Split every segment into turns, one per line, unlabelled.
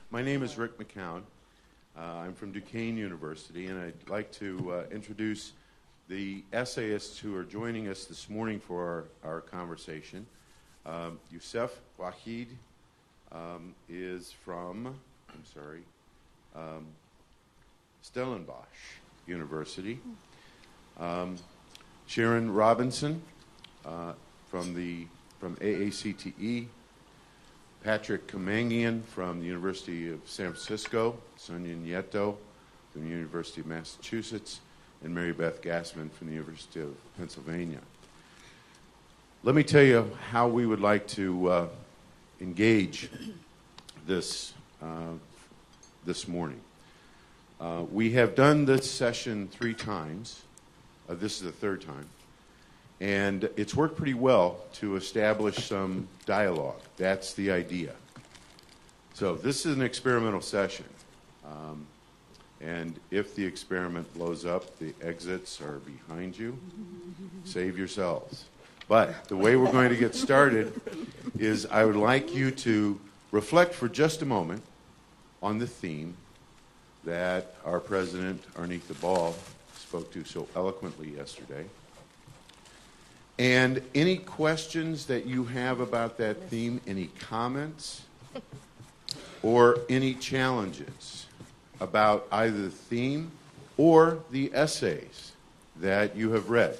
My name is Rick McCown. I'm from Duquesne University, and I'd like to introduce the essayists who are joining us this morning for our conversation. Youssef Wahid is from, Stellenbosch University. Sharon Robinson from AACTE. Patrick Kamangian from the University of San Francisco. Sonia Nieto from the University of Massachusetts. And Mary Beth Gassman from the University of Pennsylvania. Let me tell you how we would like to engage this morning. We have done this session 3 times. This is the 3rd time. And it's worked pretty well to establish some dialogue. That's the idea. So this is an experimental session. And if the experiment blows up, the exits are behind you. Save yourselves. But the way we're going to get started is I would like you to reflect for just a moment on the theme that our president, Arnitha Ball, spoke to so eloquently yesterday. And any questions that you have about that theme, any comments, or any challenges about either the theme or the essays that you have read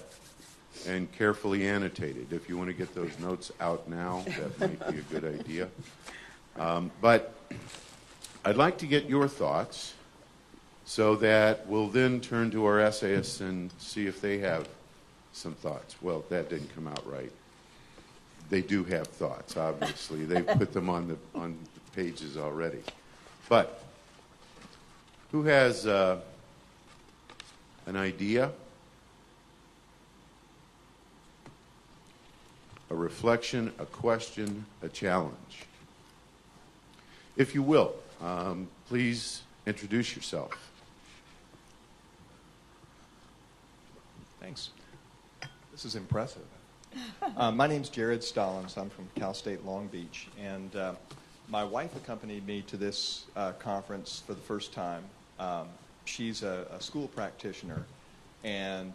and carefully annotated. If you want to get those notes out now, that might be a good idea. But I'd like to get your thoughts so that we'll then turn to our essayists and see if they have some thoughts. Well, that didn't come out right. They do have thoughts, obviously. They've put them on the pages already. But who has an idea, a reflection, a question, a challenge? If you will, please introduce yourself.
Thanks. This is impressive. My name's Jared Stallings. I'm from Cal State Long Beach, and my wife accompanied me to this conference for the first time. She's a school practitioner, and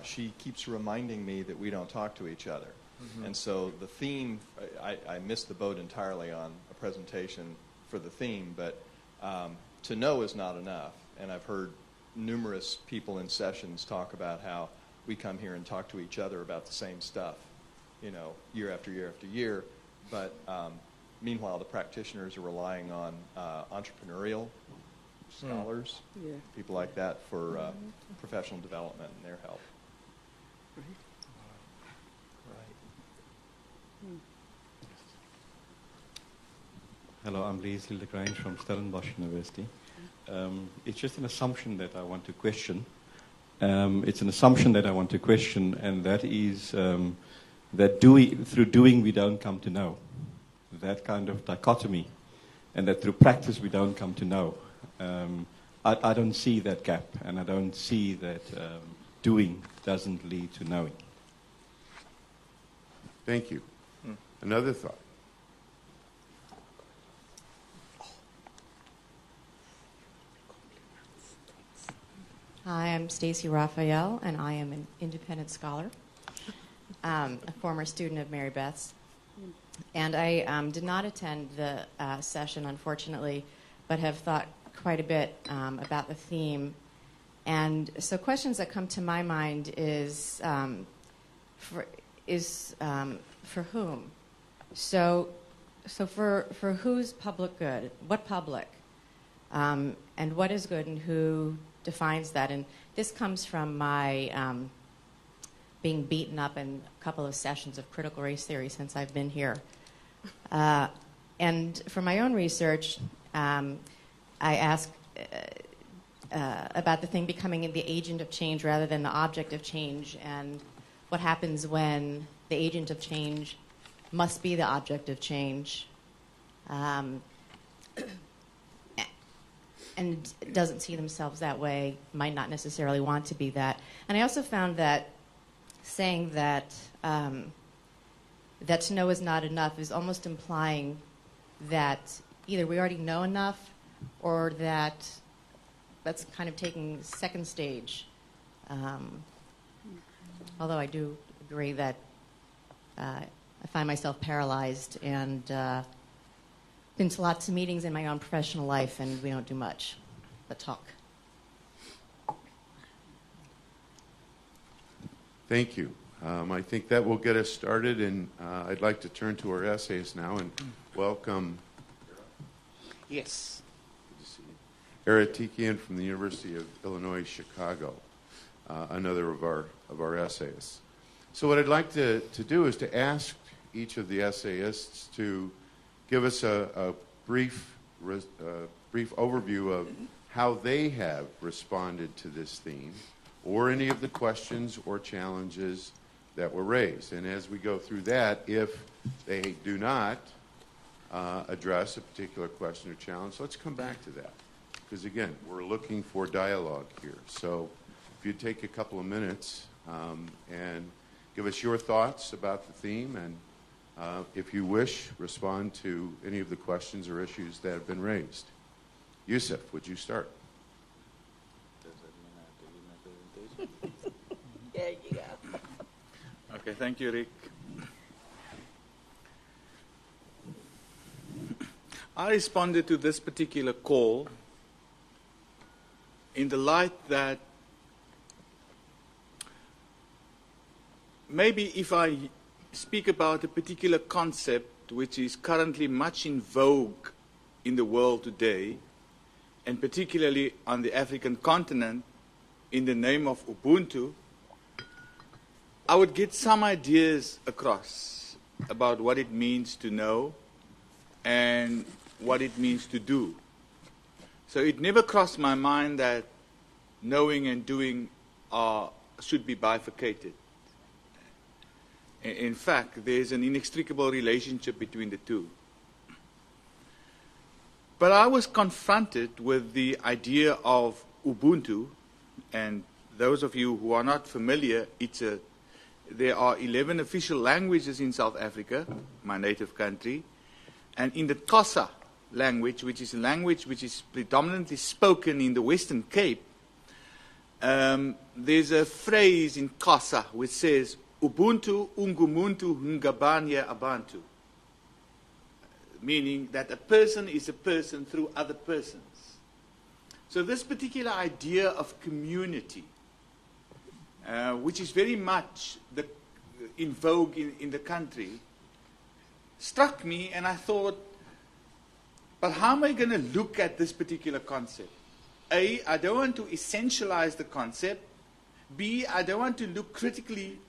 she keeps reminding me that we don't talk to each other. Mm-hmm. And so the theme, I missed the boat entirely on a presentation for the theme, but to know is not enough. And I've heard numerous people in sessions talk about how we come here and talk to each other about the same stuff, year after year after year. But meanwhile, the practitioners are relying on entrepreneurial scholars, people like that for professional development and their help.
Right. Hello, I'm Leslie Lagrange from Stellenbosch University. It's just an assumption that I want to question. It's an assumption that I want to question, and that is that through doing we don't come to know. That kind of dichotomy, and that through practice we don't come to know. I don't see that gap, and I don't see that doing doesn't lead to knowing.
Thank you. Another thought.
Hi, I'm Stacy Raphael, and I am an independent scholar, a former student of Mary Beth's. And I did not attend the session, unfortunately, but have thought quite a bit about the theme. And so questions that come to my mind is for whom? So for whose public good? What public? And what is good, and who defines that? And this comes from my being beaten up in a couple of sessions of critical race theory since I've been here. And for my own research, I ask about the thing becoming the agent of change rather than the object of change, and what happens when the agent of change must be the object of change. And doesn't see themselves that way, might not necessarily want to be that. And I also found that saying that that to know is not enough is almost implying that either we already know enough or that that's kind of taking second stage. Although I do agree that I find myself paralyzed and been to lots of meetings in my own professional life, and we don't do much but talk.
Thank you. I think that will get us started, and I'd like to turn to our essayists now and welcome.
Yes.
Good to see you. Aratikian from the University of Illinois, Chicago, another of our essayists. So what I'd like to do is to ask each of the essayists to give us a brief overview of how they have responded to this theme, or any of the questions or challenges that were raised. And as we go through that, if they do not address a particular question or challenge, let's come back to that. Because again, we're looking for dialogue here. So if you'd take a couple of minutes and give us your thoughts about the theme, and if you wish, respond to any of the questions or issues that have been raised. Yusuf, would you start?
Yeah, you go.
Okay, thank you, Rick. I responded to this particular call in the light that maybe if I speak about a particular concept which is currently much in vogue in the world today, and particularly on the African continent, in the name of Ubuntu, I would get some ideas across about what it means to know and what it means to do. So it never crossed my mind that knowing and doing should be bifurcated. In fact, there's an inextricable relationship between the two. But I was confronted with the idea of Ubuntu, and those of you who are not familiar, there are 11 official languages in South Africa, my native country, and in the Xhosa language, which is a language which is predominantly spoken in the Western Cape, there's a phrase in Xhosa which says, Ubuntu ungumuntu ngabanye abantu, meaning that a person is a person through other persons. So this particular idea of community, which is very much in vogue in the country, struck me, and I thought, but how am I going to look at this particular concept? A, I don't want to essentialize the concept. B, I don't want to look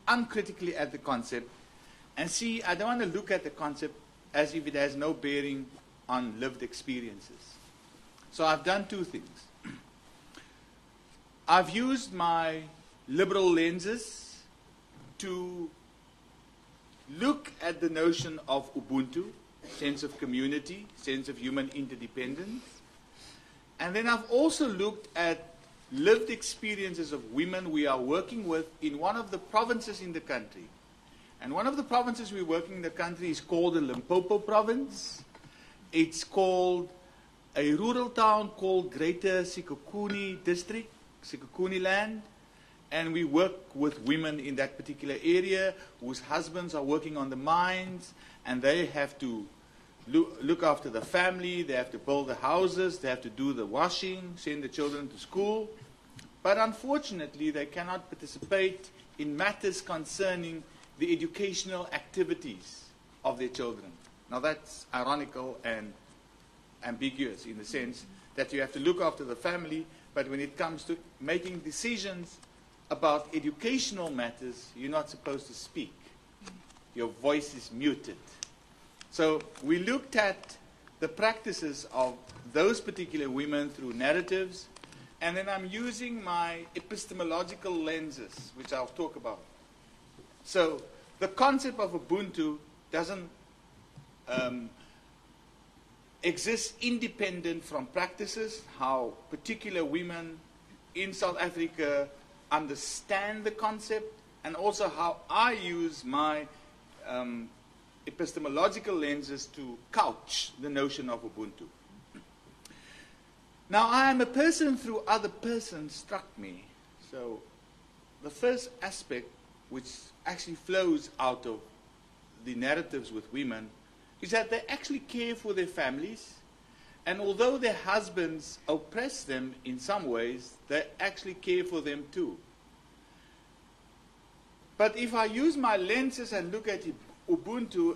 uncritically at the concept. And C, I don't want to look at the concept as if it has no bearing on lived experiences. So I've done two things. I've used my liberal lenses to look at the notion of Ubuntu, sense of community, sense of human interdependence. And then I've also looked at lived experiences of women we are working with in one of the provinces in the country. And one of the provinces we're working in the country is called the Limpopo province. It's called a rural town called Greater Sekhukhune District, Sekhukhune Land. And we work with women in that particular area whose husbands are working on the mines, and they have to look after the family, they have to build the houses, they have to do the washing, send the children to school. But unfortunately, they cannot participate in matters concerning the educational activities of their children. Now that's ironical and ambiguous in the sense that you have to look after the family, but when it comes to making decisions about educational matters, you're not supposed to speak. Your voice is muted. So we looked at the practices of those particular women through narratives, and then I'm using my epistemological lenses, which I'll talk about. So the concept of Ubuntu doesn't exist independent from practices, how particular women in South Africa understand the concept, and also how I use my epistemological lenses to couch the notion of Ubuntu. Now, I am a person through other persons struck me. So, the first aspect which actually flows out of the narratives with women is that they actually care for their families, and although their husbands oppress them in some ways, they actually care for them too. But if I use my lenses and look at Ubuntu,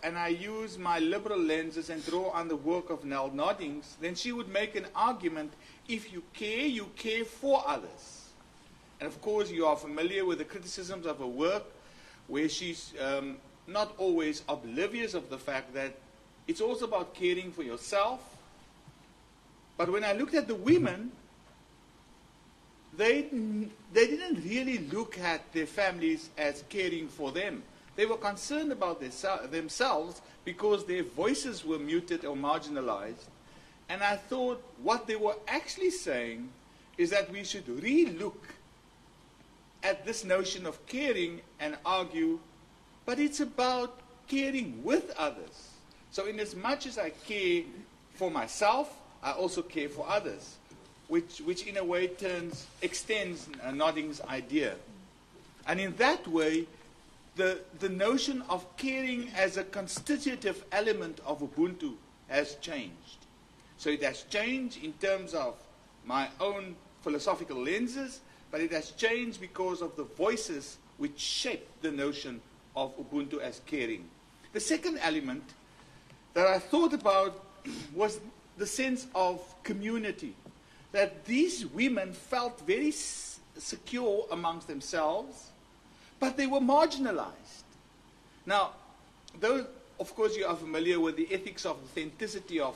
and I use my liberal lenses and draw on the work of Nell Noddings, then she would make an argument, if you care for others. And of course, you are familiar with the criticisms of her work, where she's not always oblivious of the fact that it's also about caring for yourself. But when I looked at the women, they didn't really look at their families as caring for them. They were concerned about themselves because their voices were muted or marginalized. And I thought what they were actually saying is that we should re-look at this notion of caring and argue, but it's about caring with others. So in as much as I care for myself, I also care for others, which in a way extends Nodding's idea. And in that way, the notion of caring as a constitutive element of Ubuntu has changed. So it has changed in terms of my own philosophical lenses, but it has changed because of the voices which shape the notion of Ubuntu as caring. The second element that I thought about was the sense of community, that these women felt very secure amongst themselves, but they were marginalized. Now, though, of course, you are familiar with the ethics of authenticity of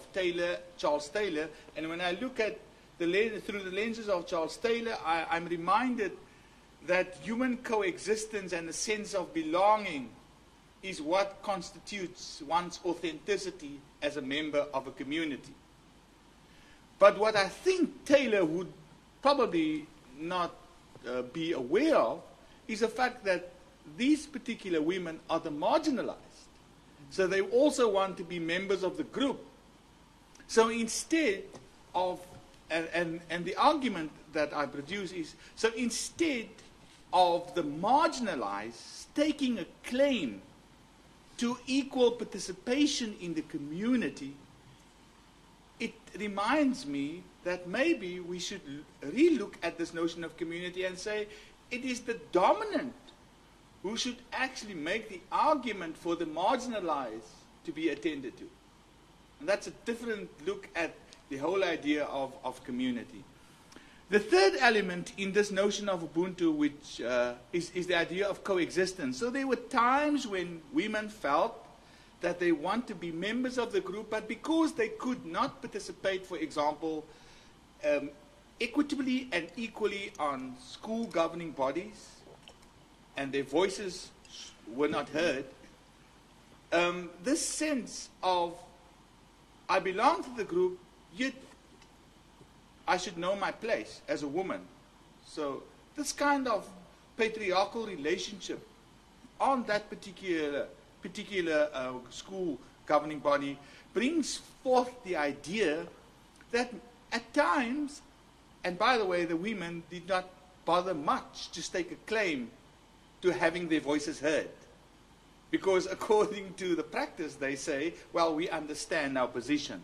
Charles Taylor, and when I look at through the lenses of Charles Taylor, I'm reminded that human coexistence and a sense of belonging is what constitutes one's authenticity as a member of a community. But what I think Taylor would probably not be aware of is the fact that these particular women are the marginalized. So they also want to be members of the group. So instead of, and the argument that I produce is, so instead of the marginalized taking a claim to equal participation in the community, it reminds me that maybe we should relook at this notion of community and say it is the dominant who should actually make the argument for the marginalized to be attended to. And that's a different look at the whole idea of community. The third element in this notion of Ubuntu, which is the idea of coexistence. So there were times when women felt that they want to be members of the group, but because they could not participate, for example, equitably and equally on school governing bodies, and their voices were not heard, this sense of, I belong to the group, yet I should know my place as a woman. So this kind of patriarchal relationship on that particular school governing body brings forth the idea that at times, and by the way, the women did not bother much to stake a claim to having their voices heard. Because according to the practice, they say, well, we understand our position.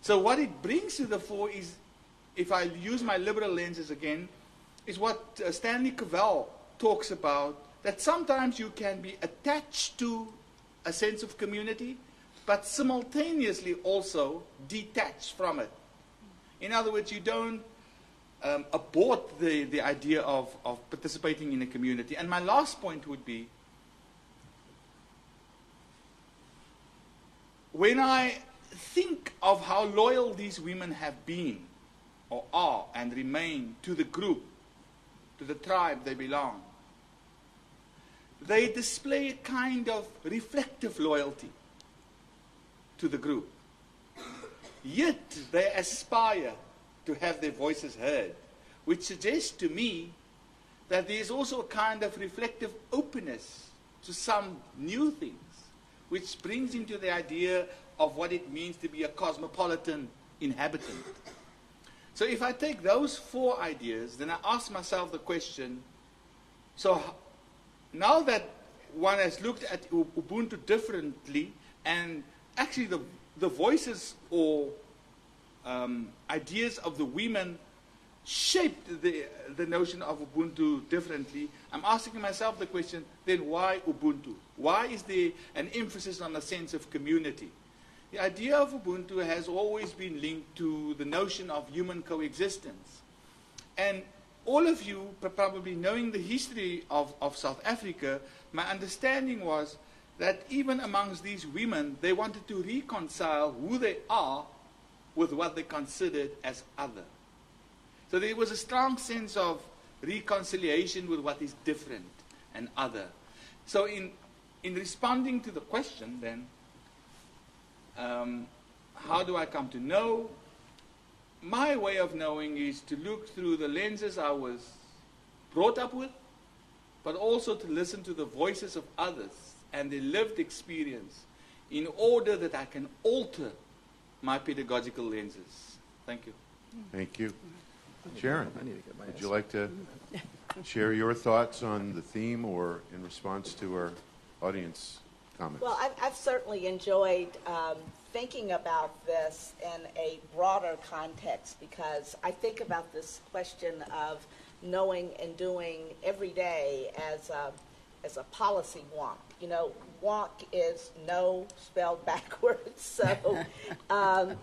So what it brings to the fore is, if I use my liberal lenses again, is what Stanley Cavell talks about, that sometimes you can be attached to a sense of community, but simultaneously also detached from it. In other words, you don't abort the idea of participating in a community. And my last point would be, when I think of how loyal these women have been, or are, and remain to the group, to the tribe they belong, they display a kind of reflective loyalty to the group. Yet they aspire to have their voices heard, which suggests to me that there is also a kind of reflective openness to some new things. which brings into the idea of what it means to be a cosmopolitan inhabitant. So if I take those 4 ideas, then I ask myself the question, so now that one has looked at Ubuntu differently, and actually the voices or ideas of the women shaped the notion of Ubuntu differently, I'm asking myself the question, then why Ubuntu? Why is there an emphasis on a sense of community? The idea of Ubuntu has always been linked to the notion of human coexistence. And all of you, probably knowing the history of South Africa, my understanding was that even amongst these women, they wanted to reconcile who they are with what they considered as other. So there was a strong sense of reconciliation with what is different and other. So in responding to the question then, how do I come to know? My way of knowing is to look through the lenses I was brought up with, but also to listen to the voices of others and their lived experience in order that I can alter my pedagogical lenses. Thank you.
Thank you. Sharon, would you like to share your thoughts on the theme or in response to our audience comments?
Well, I've certainly enjoyed thinking about this in a broader context, because I think about this question of knowing and doing every day as a policy wonk. You know, wonk is know spelled backwards. So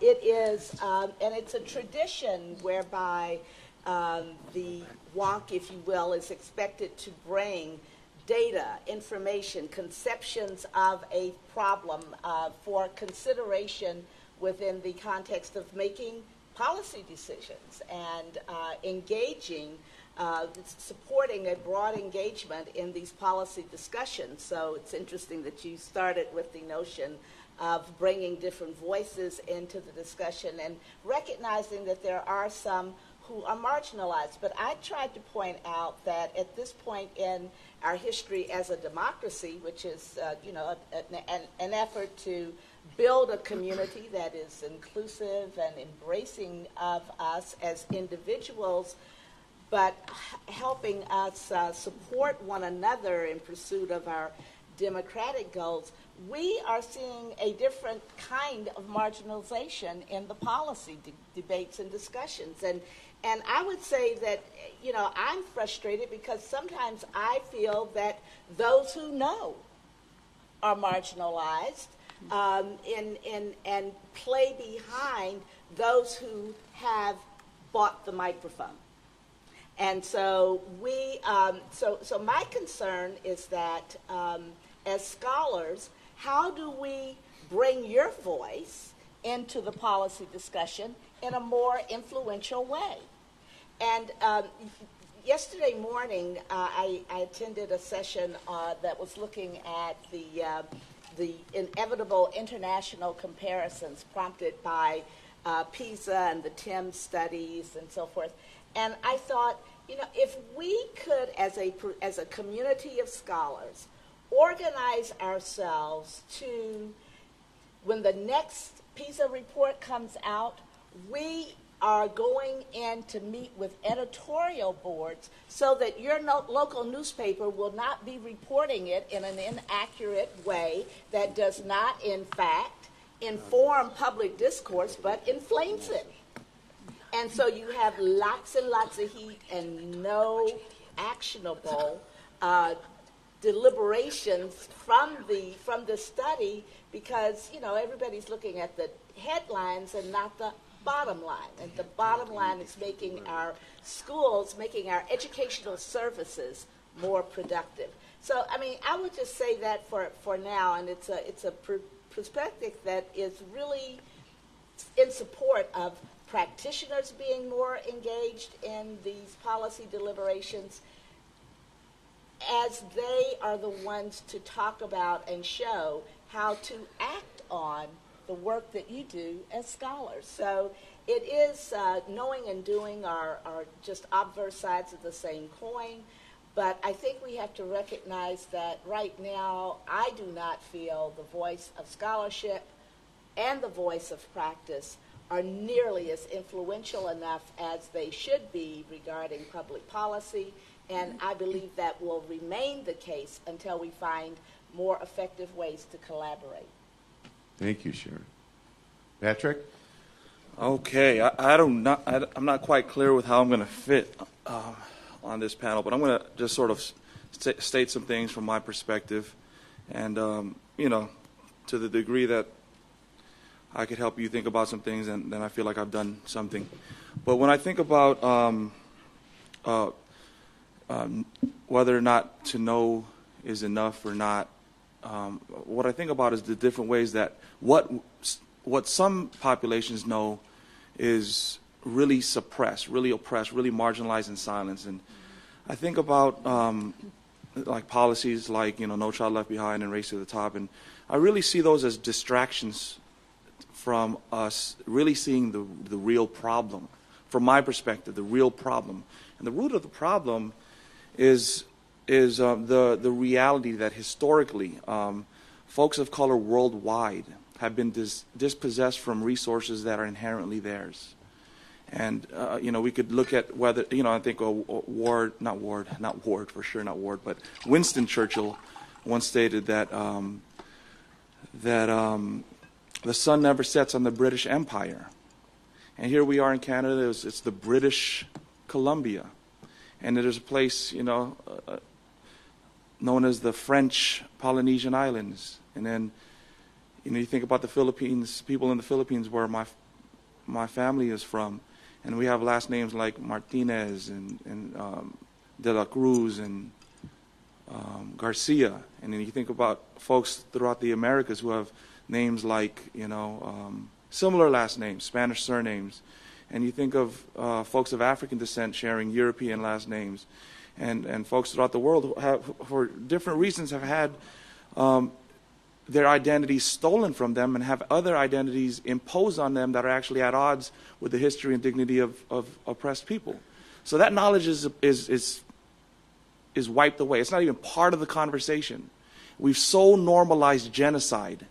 it is, and it's a tradition whereby the wonk, if you will, is expected to bring data, information, conceptions of a problem for consideration within the context of making policy decisions and engaging, supporting a broad engagement in these policy discussions. So it's interesting that you started with the notion of bringing different voices into the discussion and recognizing that there are some who are marginalized. But I tried to point out that at this point in our history as a democracy, which is an effort to build a community that is inclusive and embracing of us as individuals, but helping us support one another in pursuit of our democratic goals, we are seeing a different kind of marginalization in the policy debates and discussions. And I would say that, you know, I'm frustrated because sometimes I feel that those who know are marginalized and play behind those who have bought the microphone. And so so my concern is that as scholars, how do we bring your voice into the policy discussion in a more influential way? And yesterday morning, I attended a session that was looking at the inevitable international comparisons prompted by PISA and the TIM studies and so forth. And I thought, you know, if we could, as a community of scholars, organize ourselves to, when the next PISA report comes out, we are going in to meet with editorial boards so that your local newspaper will not be reporting it in an inaccurate way that does not, in fact, inform public discourse, but inflames it. And so you have lots and lots of heat and no actionable deliberations from the study, because, you know, everybody's looking at the headlines and not the bottom line. And the bottom line is making our schools, making our educational services more productive. So, I mean, I would just say that for now, and it's a perspective that is really in support of practitioners being more engaged in these policy deliberations, as they are the ones to talk about and show how to act on the work that you do as scholars. So it is knowing and doing are just obverse sides of the same coin. But I think we have to recognize that right now I do not feel the voice of scholarship and the voice of practice are nearly as influential enough as they should be regarding public policy, and I believe that will remain the case until we find more effective ways to collaborate.
Thank you, Sharon. Patrick?
Okay, I'm not quite clear with how I'm going to fit on this panel, but I'm going to just sort of state some things from my perspective, and to the degree that I could help you think about some things, and then I feel like I've done something. But when I think about whether or not to know is enough or not, what I think about is the different ways that what some populations know is really suppressed, really oppressed, really marginalized and silenced. And I think about like policies like No Child Left Behind and Race to the Top, and I really see those as distractions from us really seeing the real problem. From my perspective, the real problem. And the root of the problem is the reality that historically folks of color worldwide have been dispossessed from resources that are inherently theirs. And we could look at whether I think not Ward for sure, not Ward, but Winston Churchill once stated that the sun never sets on the British Empire. And here we are in Canada. It's the British Columbia, and there's a place known as the French Polynesian Islands. And then you think about the Philippines, people in the Philippines where my family is from, and we have last names like Martinez and De La Cruz and Garcia. And then you think about folks throughout the Americas who have names like similar last names, Spanish surnames, and you think of folks of African descent sharing European last names, and folks throughout the world who have, for different reasons, have had their identities stolen from them and have other identities imposed on them that are actually at odds with the history and dignity of oppressed people. So that knowledge is wiped away. It's not even part of the conversation. We've so normalized genocide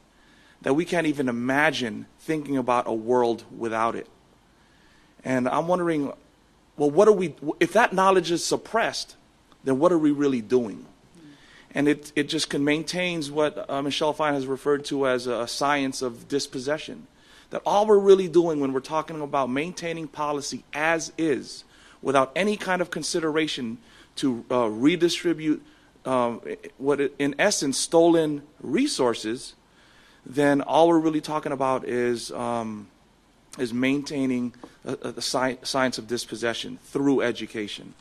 that we can't even imagine thinking about a world without it. And I'm wondering, well, if that knowledge is suppressed, then what are we really doing? And it just maintains what Michelle Fine has referred to as a science of dispossession. That all we're really doing when we're talking about maintaining policy as is, without any kind of consideration to redistribute in essence, stolen resources, then all we're really talking about is maintaining the science of dispossession through education.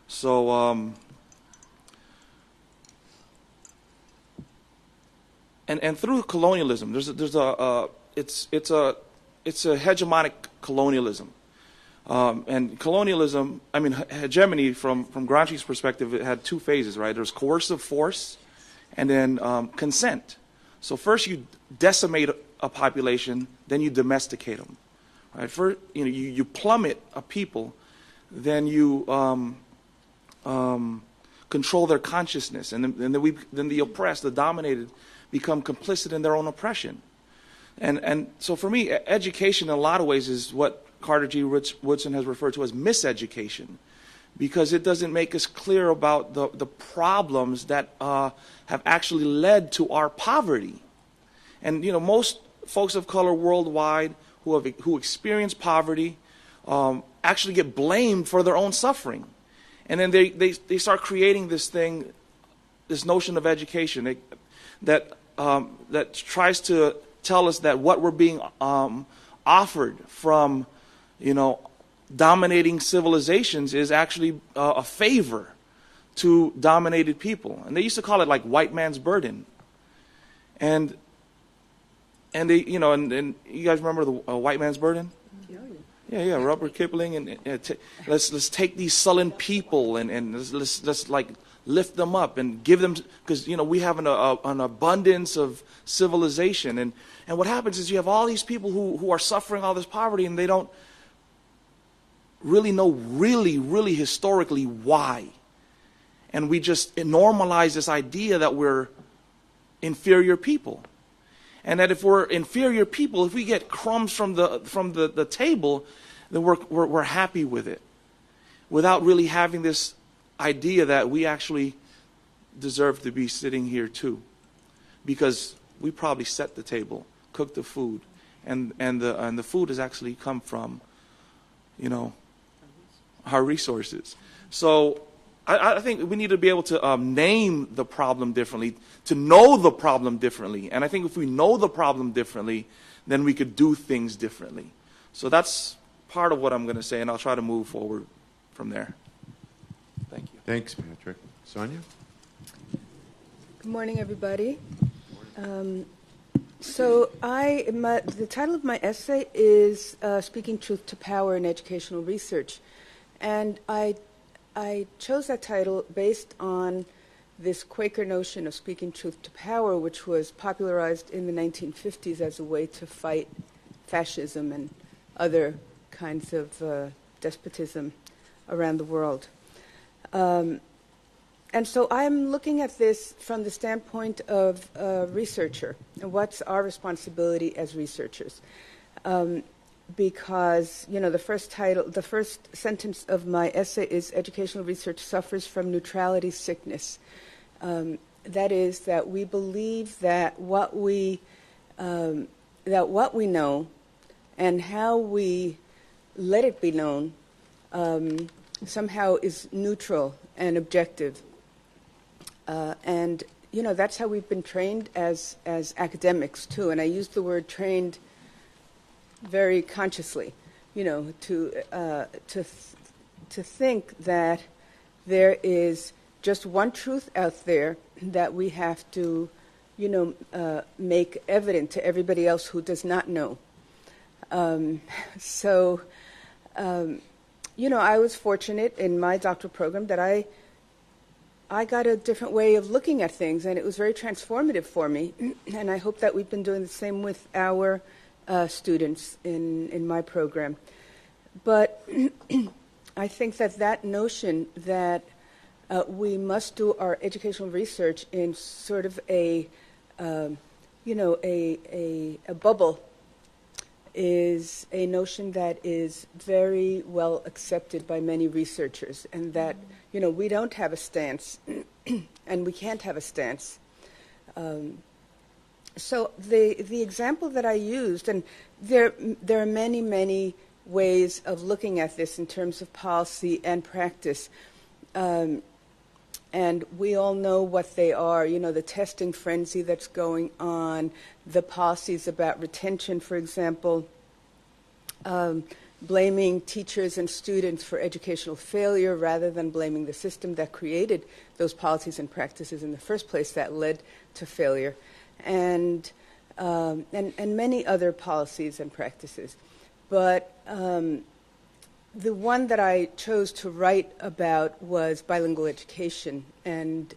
So, and through colonialism, it's a hegemonic colonialism, and colonialism. I mean, hegemony from Gramsci's perspective, it had two phases, right? There's coercive force, and then consent. So first you decimate a population, then you domesticate them. Right? First, you plummet a people, then you control their consciousness, and then the oppressed, the dominated, become complicit in their own oppression. And so for me, education in a lot of ways is what Carter G. Woodson has referred to as miseducation, because it doesn't make us clear about the problems that have actually led to our poverty. And most folks of color worldwide who experience poverty actually get blamed for their own suffering. And then they start creating this notion of education that tries to tell us that what we're being offered from dominating civilizations is actually a favor to dominated people. And they used to call it like white man's burden. And they, and you guys remember the white man's burden? Yeah, Robert Kipling, and let's take these sullen people and let's like lift them up and give them, because we have an abundance of civilization, and what happens is you have all these people who are suffering all this poverty, and they don't really know really historically why. And we just normalize this idea that we're inferior people. And that if we're inferior people, if we get crumbs from the table, then we're happy with it, without really having this idea that we actually deserve to be sitting here too, because we probably set the table, cooked the food, and the food has actually come from, our resources. So I think we need to be able to name the problem differently, to know the problem differently. And I think if we know the problem differently, then we could do things differently. So that's part of what I'm going to say, and I'll try to move forward from there. Thank you.
Thanks, Patrick. Sonia?
Good morning, everybody. The title of my essay is Speaking Truth to Power in Educational Research. And I chose that title based on this Quaker notion of speaking truth to power, which was popularized in the 1950s as a way to fight fascism and other kinds of despotism around the world. And so I'm looking at this from the standpoint of a researcher, and what's our responsibility as researchers? Because, the first sentence of my essay is "Educational research suffers from neutrality sickness." That is, that we believe that what we know and how we let it be known somehow is neutral and objective. And that's how we've been trained as academics too. And I use the word trained very consciously, to think that there is just one truth out there that we have to, make evident to everybody else who does not know. I was fortunate in my doctoral program that I got a different way of looking at things, and it was very transformative for me. And I hope that we've been doing the same with our students in my program. But I think that notion that we must do our educational research in sort of a bubble is a notion that is very well accepted by many researchers, and that we don't have a stance, and we can't have a stance. So the example that I used, and there are many, many ways of looking at this in terms of policy and practice, and we all know what they are. The testing frenzy that's going on, the policies about retention, for example, blaming teachers and students for educational failure rather than blaming the system that created those policies and practices in the first place that led to failure, and many other policies and practices. But the one that I chose to write about was bilingual education and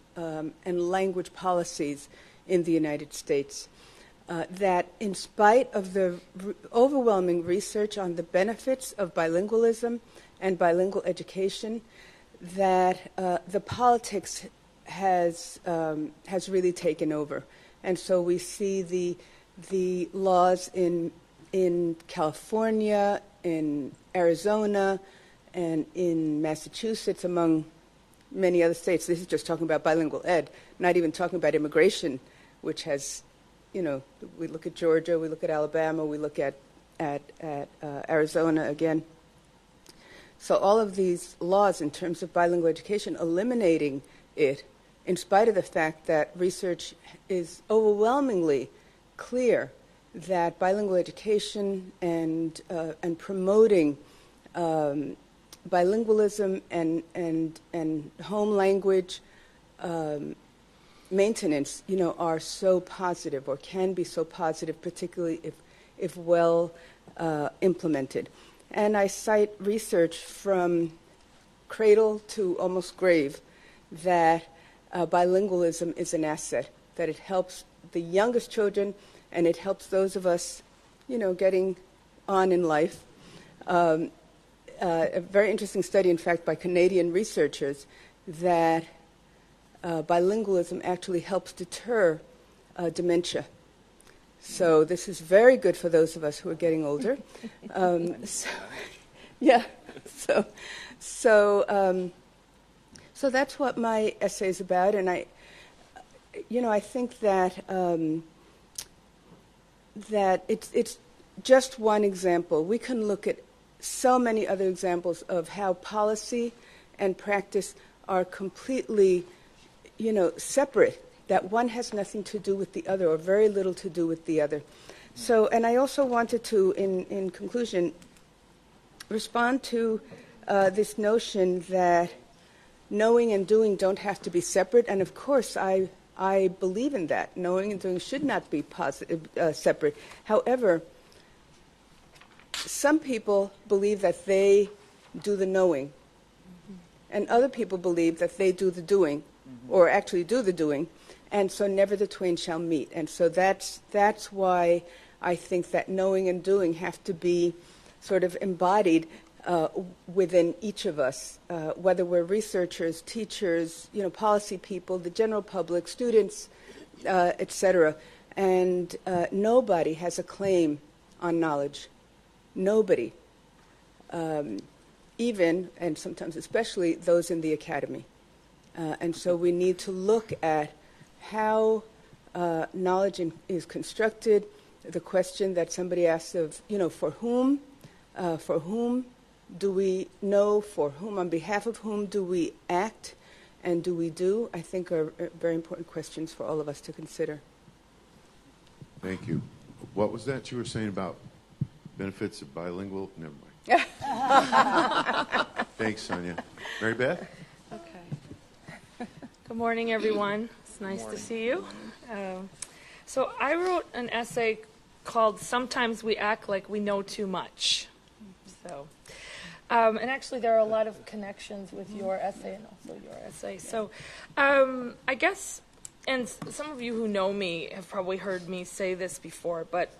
language policies in the United States. That in spite of the overwhelming research on the benefits of bilingualism and bilingual education, that the politics has really taken over. And so we see the laws in California, in Arizona, and in Massachusetts, among many other states. This is just talking about bilingual ed, not even talking about immigration, which has, we look at Georgia, we look at Alabama, we look at Arizona again. So all of these laws in terms of bilingual education, eliminating it, in spite of the fact that research is overwhelmingly clear that bilingual education and promoting bilingualism and home language maintenance, are so positive, or can be so positive, particularly if well implemented. And I cite research from cradle to almost grave that bilingualism is an asset, that it helps the youngest children and it helps those of us, getting on in life. A very interesting study, in fact, by Canadian researchers that bilingualism actually helps deter dementia. So this is very good for those of us who are getting older. Yeah. So that's what my essay is about, and I think that that it's just one example. We can look at so many other examples of how policy and practice are completely, separate. That one has nothing to do with the other, or very little to do with the other. So, and I also wanted to, in conclusion, respond to this notion that knowing and doing don't have to be separate. And of course, I believe in that. Knowing and doing should not be separate. However, some people believe that they do the knowing, and other people believe that they do the doing, or actually do the doing, and so never the twain shall meet. And so that's why I think that knowing and doing have to be sort of embodied within each of us, whether we're researchers, teachers, policy people, the general public, students, etc. And nobody has a claim on knowledge. Nobody. Even, and sometimes especially, those in the academy. And so we need to look at how knowledge is constructed, the question that somebody asked of, for whom do we know, for whom, on behalf of whom do we act, and do we do, I think are very important questions for all of us to consider.
Thank you. What was that you were saying about benefits of bilingual? Never mind. Thanks, Sonia. Mary Beth?
Okay. Good morning, everyone. It's nice to see you. So I wrote an essay called "Sometimes We Act Like We Know Too Much." So, and actually, there are a lot of connections with your essay and also your essay. So, I guess, and some of you who know me have probably heard me say this before, but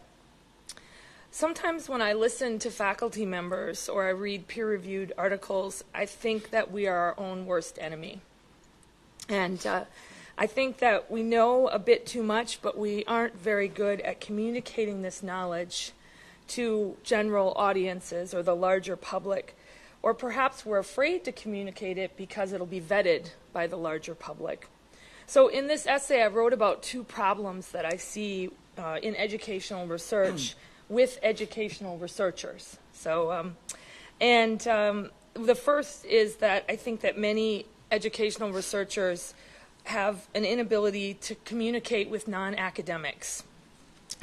sometimes when I listen to faculty members or I read peer-reviewed articles, I think that we are our own worst enemy. And I think that we know a bit too much, but we aren't very good at communicating this knowledge to general audiences or the larger public. Or perhaps we're afraid to communicate it because it'll be vetted by the larger public. So in this essay, I wrote about two problems that I see in educational research with educational researchers. So, the first is that I think that many educational researchers have an inability to communicate with non-academics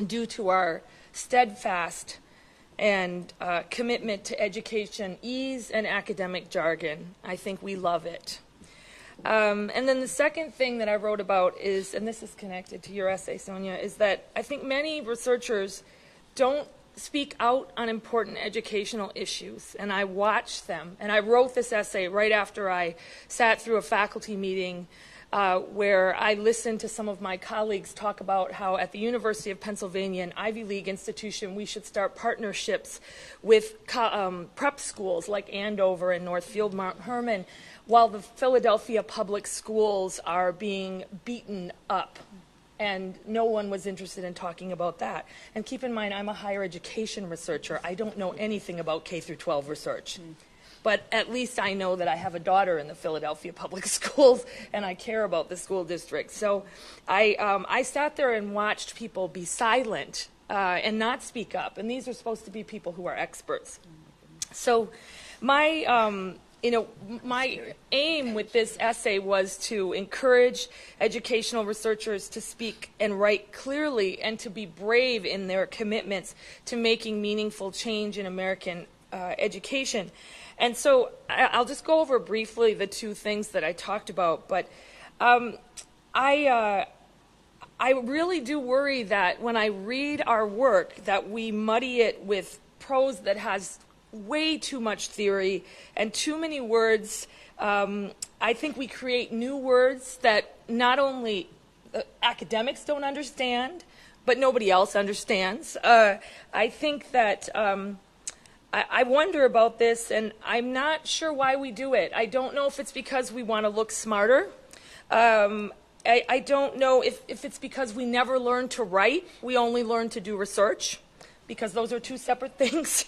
due to our steadfast and commitment to education ease and academic jargon. I think we love it. And then the second thing that I wrote about is, and this is connected to your essay, Sonia, is that I think many researchers don't speak out on important educational issues, and I watch them. And I wrote this essay right after I sat through a faculty meeting where I listened to some of my colleagues talk about how at the University of Pennsylvania, an Ivy League institution, we should start partnerships with prep schools like Andover and Northfield Mount Herman, while the Philadelphia public schools are being beaten up. And no one was interested in talking about that. And keep in mind, I'm a higher education researcher. I don't know anything about K through 12 research. But at least I know that I have a daughter in the Philadelphia public schools, and I care about the school district. So I sat there and watched people be silent and not speak up. And these are supposed to be people who are experts. So my aim with this essay was to encourage educational researchers to speak and write clearly and to be brave in their commitments to making meaningful change in American education. And so I'll just go over briefly the two things that I talked about. But I really do worry that when I read our work that we muddy it with prose that has way too much theory and too many words. I think we create new words that not only academics don't understand, but nobody else understands. I think that I wonder about this, and I'm not sure why we do it. I don't know if it's because we want to look smarter. I don't know if it's because we never learned to write. We only learned to do research, because those are two separate things.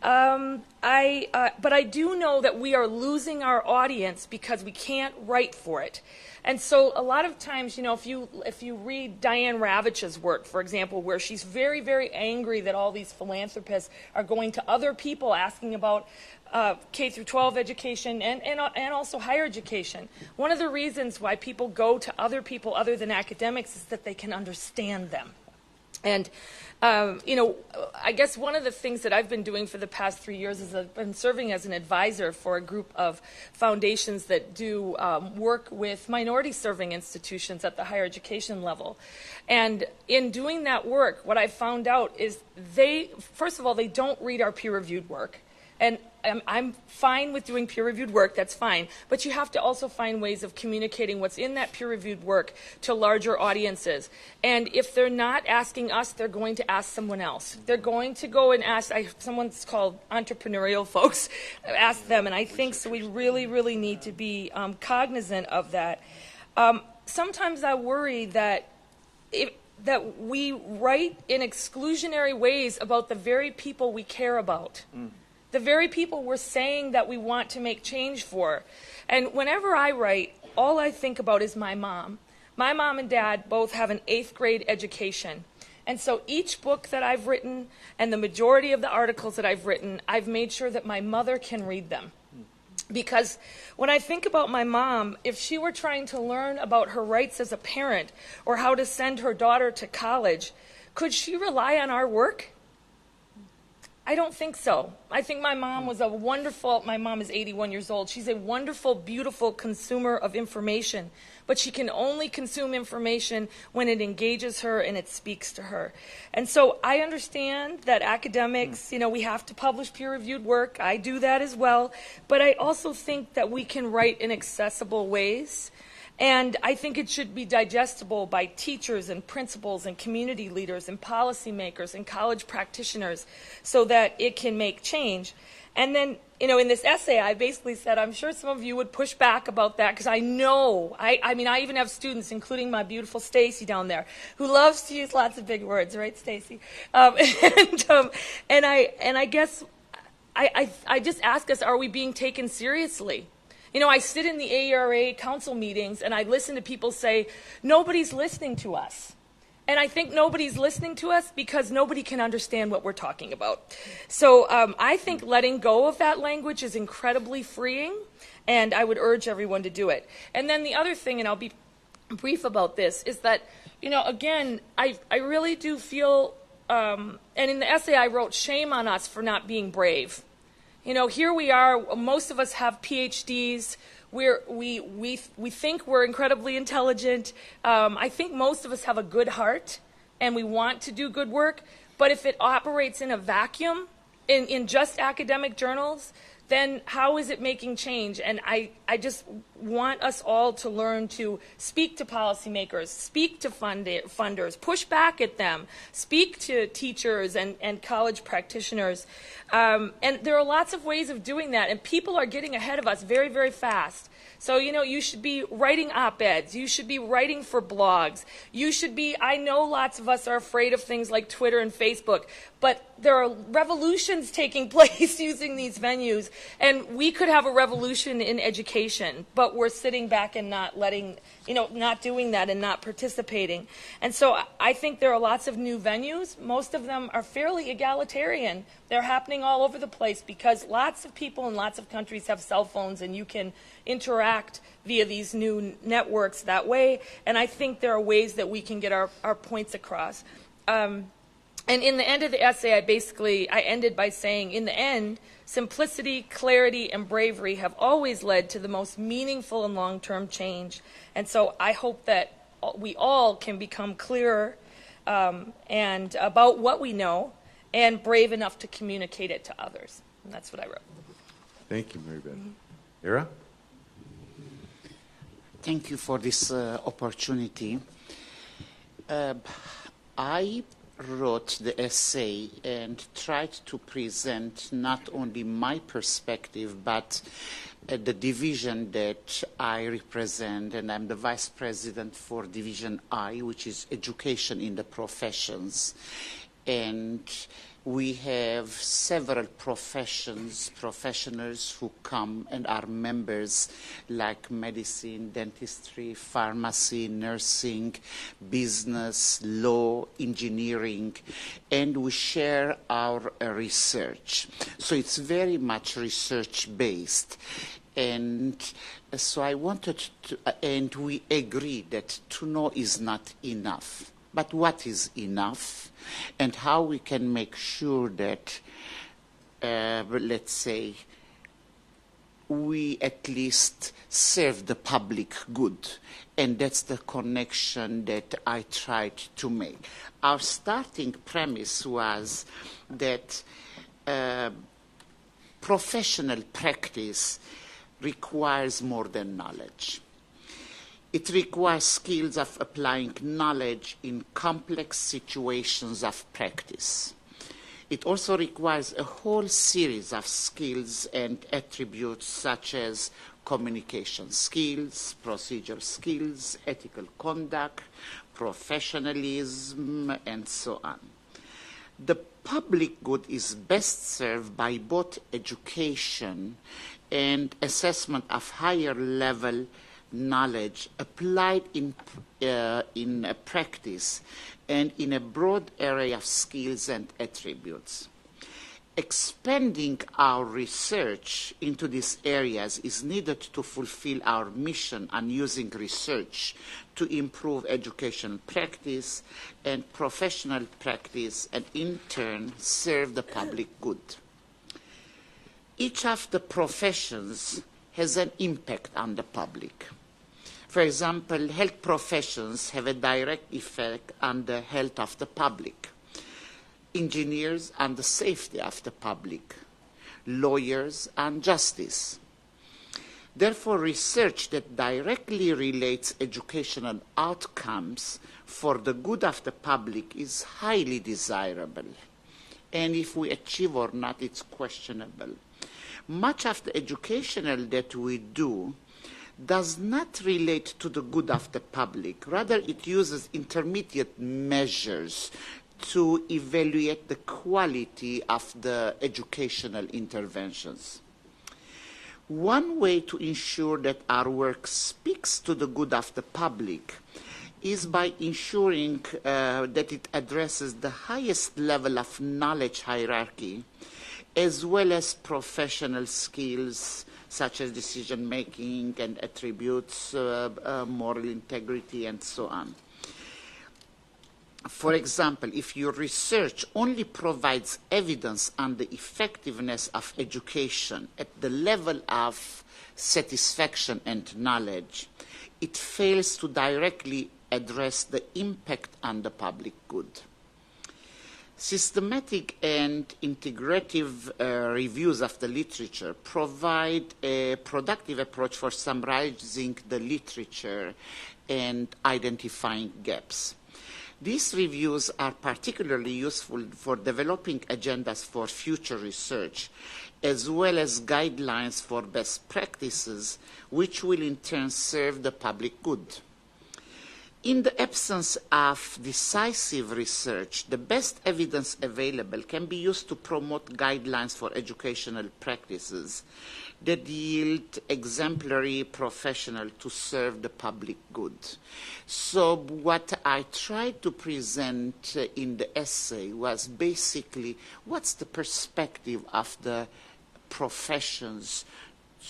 But I do know that we are losing our audience because we can't write for it. And so a lot of times, you know, if you read Diane Ravitch's work, for example, where she's very, very angry that all these philanthropists are going to other people asking about K through 12 education and also higher education. One of the reasons why people go to other people other than academics is that they can understand them. And, you know, I guess one of the things that I've been doing for the past 3 years is I've been serving as an advisor for a group of foundations that do work with minority-serving institutions at the higher education level. And in doing that work, what I found out is first of all, they don't read our peer-reviewed work. And I'm fine with doing peer-reviewed work, that's fine. But you have to also find ways of communicating what's in that peer-reviewed work to larger audiences. And if they're not asking us, they're going to ask someone else. They're going to go and ask, someone's called entrepreneurial folks, ask them. And I think so we really, really need to be cognizant of that. Sometimes I worry that we write in exclusionary ways about the very people we care about. The very people we're saying that we want to make change for. And whenever I write, all I think about is my mom. My mom and dad both have an 8th grade education. And so each book that I've written and the majority of the articles that I've written, I've made sure that my mother can read them. Because when I think about my mom, if she were trying to learn about her rights as a parent or how to send her daughter to college, could she rely on our work? I don't think so. I think my mom was my mom is 81 years old. She's a wonderful, beautiful consumer of information, but she can only consume information when it engages her and it speaks to her. And so I understand that academics, you know, we have to publish peer-reviewed work. I do that as well. But I also think that we can write in accessible ways. And I think it should be digestible by teachers and principals and community leaders and policymakers and college practitioners so that it can make change. And then, you know, in this essay, I basically said, I'm sure some of you would push back about that because I know, I mean, I even have students, including my beautiful Stacy down there, who loves to use lots of big words, right, Stacy? And I guess I just ask us, are we being taken seriously? You know, I sit in the AERA council meetings and I listen to people say, nobody's listening to us. And I think nobody's listening to us because nobody can understand what we're talking about. So I think letting go of that language is incredibly freeing, and I would urge everyone to do it. And then the other thing, and I'll be brief about this, is that, you know, again, I really do feel, and in the essay I wrote, shame on us for not being brave. You know, here we are, most of us have PhDs, we think we're incredibly intelligent. I think most of us have a good heart, and we want to do good work, but if it operates in a vacuum, in just academic journals, then how is it making change? And I just want us all to learn to speak to policymakers, speak to funders, push back at them, speak to teachers and college practitioners. And there are lots of ways of doing that, and people are getting ahead of us very, very fast. So, you know, you should be writing op-eds. You should be writing for blogs. You should be, I know lots of us are afraid of things like Twitter and Facebook, but there are revolutions taking place using these venues, and we could have a revolution in education, but we're sitting back and not letting, you know, not doing that and not participating. And so I think there are lots of new venues. Most of them are fairly egalitarian. They're happening all over the place because lots of people in lots of countries have cell phones, and you can interact via these new networks that way. And I think there are ways that we can get our points across. And in the end of the essay, I ended by saying, in the end, simplicity, clarity, and bravery have always led to the most meaningful and long-term change. And so I hope that we all can become clearer and about what we know and brave enough to communicate it to others. And that's what I wrote.
Thank you, Mary Beth. Era?
Thank you for this opportunity. I wrote the essay and tried to present not only my perspective, but the division that I represent, and I'm the vice president for Division I, which is Education in the Professions. And we have several professionals who come and are members, like medicine, dentistry, pharmacy, nursing, business, law, engineering, and we share our research. So it's very much research-based. And so I wanted to, and we agree that to know is not enough. But what is enough, and how we can make sure that, let's say, we at least serve the public good. And that's the connection that I tried to make. Our starting premise was that professional practice requires more than knowledge. It requires skills of applying knowledge in complex situations of practice. It also requires a whole series of skills and attributes such as communication skills, procedural skills, ethical conduct, professionalism, and so on. The public good is best served by both education and assessment of higher level knowledge applied in practice and in a broad array of skills and attributes. Expanding our research into these areas is needed to fulfill our mission on using research to improve educational practice and professional practice, and in turn serve the public good. Each of the professions has an impact on the public. For example, health professions have a direct effect on the health of the public. Engineers on the safety of the public. Lawyers on justice. Therefore, research that directly relates educational outcomes for the good of the public is highly desirable. And if we achieve or not, it's questionable. Much of the educational that we do does not relate to the good of the public. Rather, it uses intermediate measures to evaluate the quality of the educational interventions. One way to ensure that our work speaks to the good of the public is by ensuring that it addresses the highest level of knowledge hierarchy, as well as professional skills such as decision-making and attributes, moral integrity, and so on. For example, if your research only provides evidence on the effectiveness of education at the level of satisfaction and knowledge, it fails to directly address the impact on the public good. Systematic and integrative reviews of the literature provide a productive approach for summarizing the literature and identifying gaps. These reviews are particularly useful for developing agendas for future research, as well as guidelines for best practices, which will in turn serve the public good. In the absence of decisive research, the best evidence available can be used to promote guidelines for educational practices that yield exemplary professional to serve the public good. So what I tried to present in the essay was basically what's the perspective of the professions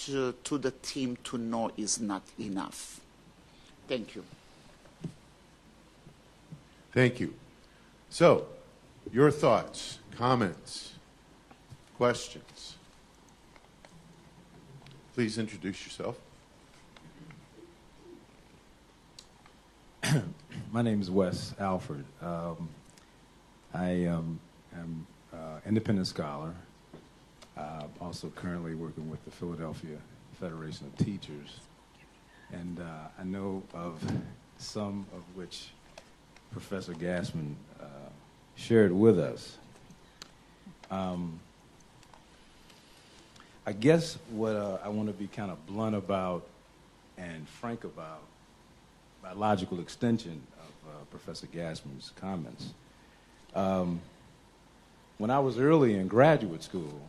to the team to know is not enough. Thank you.
Thank you. So, your thoughts, comments, questions? Please introduce yourself.
My name is Wes Alford. I am an independent scholar. Also currently working with the Philadelphia Federation of Teachers. And I know of some of which Professor Gassman shared with us. I guess what I want to be kind of blunt about and frank about, by logical extension of Professor Gassman's comments. When I was early in graduate school,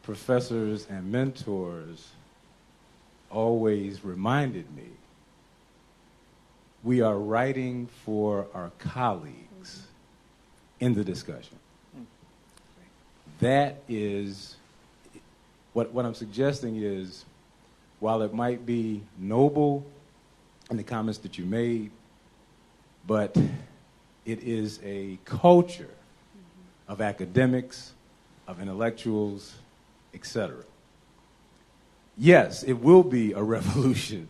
professors and mentors always reminded me, we are writing for our colleagues in the discussion. That is, what I'm suggesting is, while it might be noble in the comments that you made, but it is a culture of academics, of intellectuals, etc. Yes, it will be a revolution,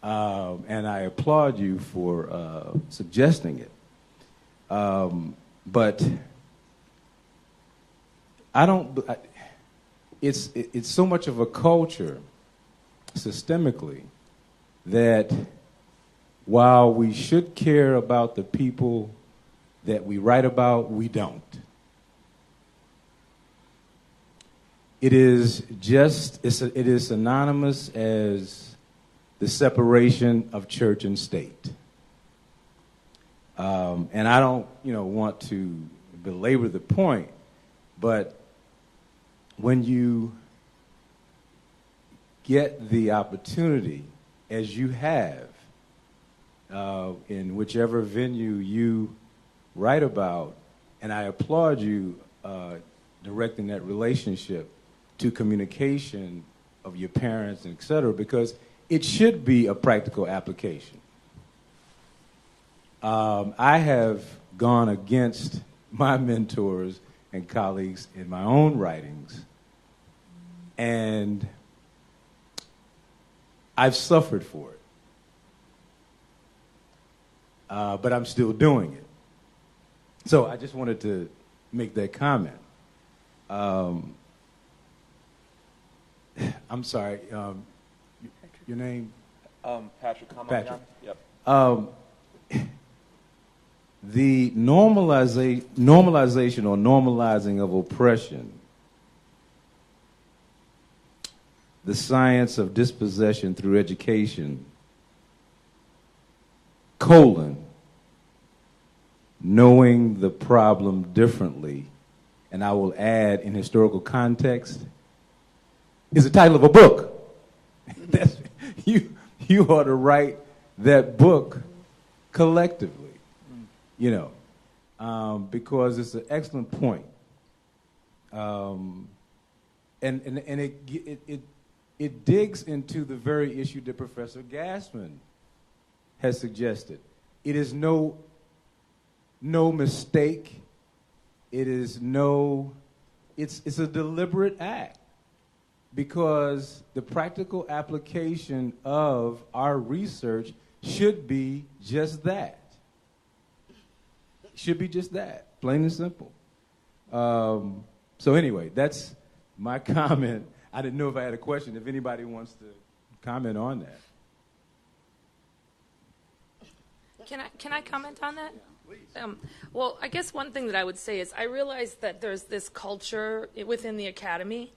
and I applaud you for suggesting it. But it's so much of a culture systemically that while we should care about the people that we write about, we don't. It is synonymous as the separation of church and state. And I don't, want to belabor the point, but when you get the opportunity, as you have, in whichever venue you write about, and I applaud you directing that relationship to communication of your parents, et cetera, because it should be a practical application. I have gone against my mentors and colleagues in my own writings, and I've suffered for it. But I'm still doing it. So I just wanted to make that comment. I'm sorry, your name?
Patrick.
Patrick.
Yep.
The normalization or normalizing of oppression, the science of dispossession through education, knowing the problem differently, and I will add in historical context, is the title of a book. You ought to write that book collectively, because it's an excellent point. And it digs into the very issue that Professor Gassman has suggested. It is no mistake. It's a deliberate act, because the practical application of our research should be just that. Should be just that, plain and simple. So anyway, that's my comment. I didn't know if I had a question. If anybody wants to comment on that.
Can I comment on that? Well, I guess one thing that I would say is I realize that there's this culture within the academy,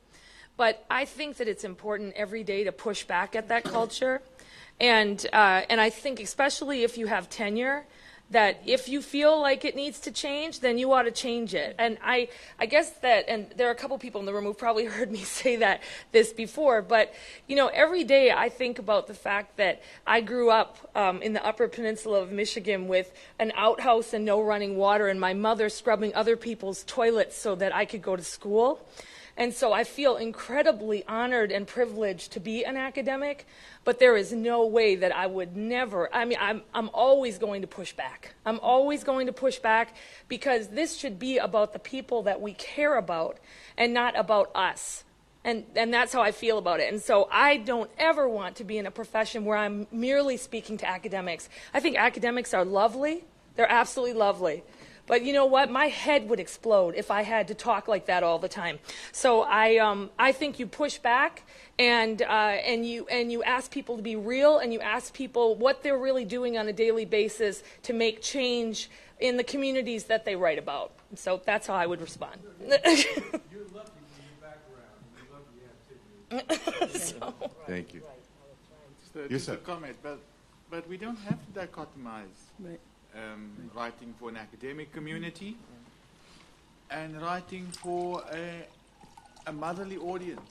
but I think that it's important every day to push back at that culture. And I think especially if you have tenure, that if you feel like it needs to change, then you ought to change it. And I guess that, and there are a couple people in the room who've probably heard me say this before, but every day I think about the fact that I grew up in the Upper Peninsula of Michigan with an outhouse and no running water, and my mother scrubbing other people's toilets so that I could go to school. And so I feel incredibly honored and privileged to be an academic, but there is no way that I would never, I'm always going to push back. I'm always going to push back, because this should be about the people that we care about and not about us. And that's how I feel about it. And so I don't ever want to be in a profession where I'm merely speaking to academics. I think academics are lovely. They're absolutely lovely. But you know what? My head would explode if I had to talk like that all the time. So I think you push back and you ask people to be real, and you ask people what they're really doing on a daily basis to make change in the communities that they write about. So that's how I would respond.
You're lucky with your background. You're lucky you have tenure.
Thank you.
Just
Yes,
a
sir.
comment, but we don't have to dichotomize
Right.
writing for an academic community and writing for a motherly audience.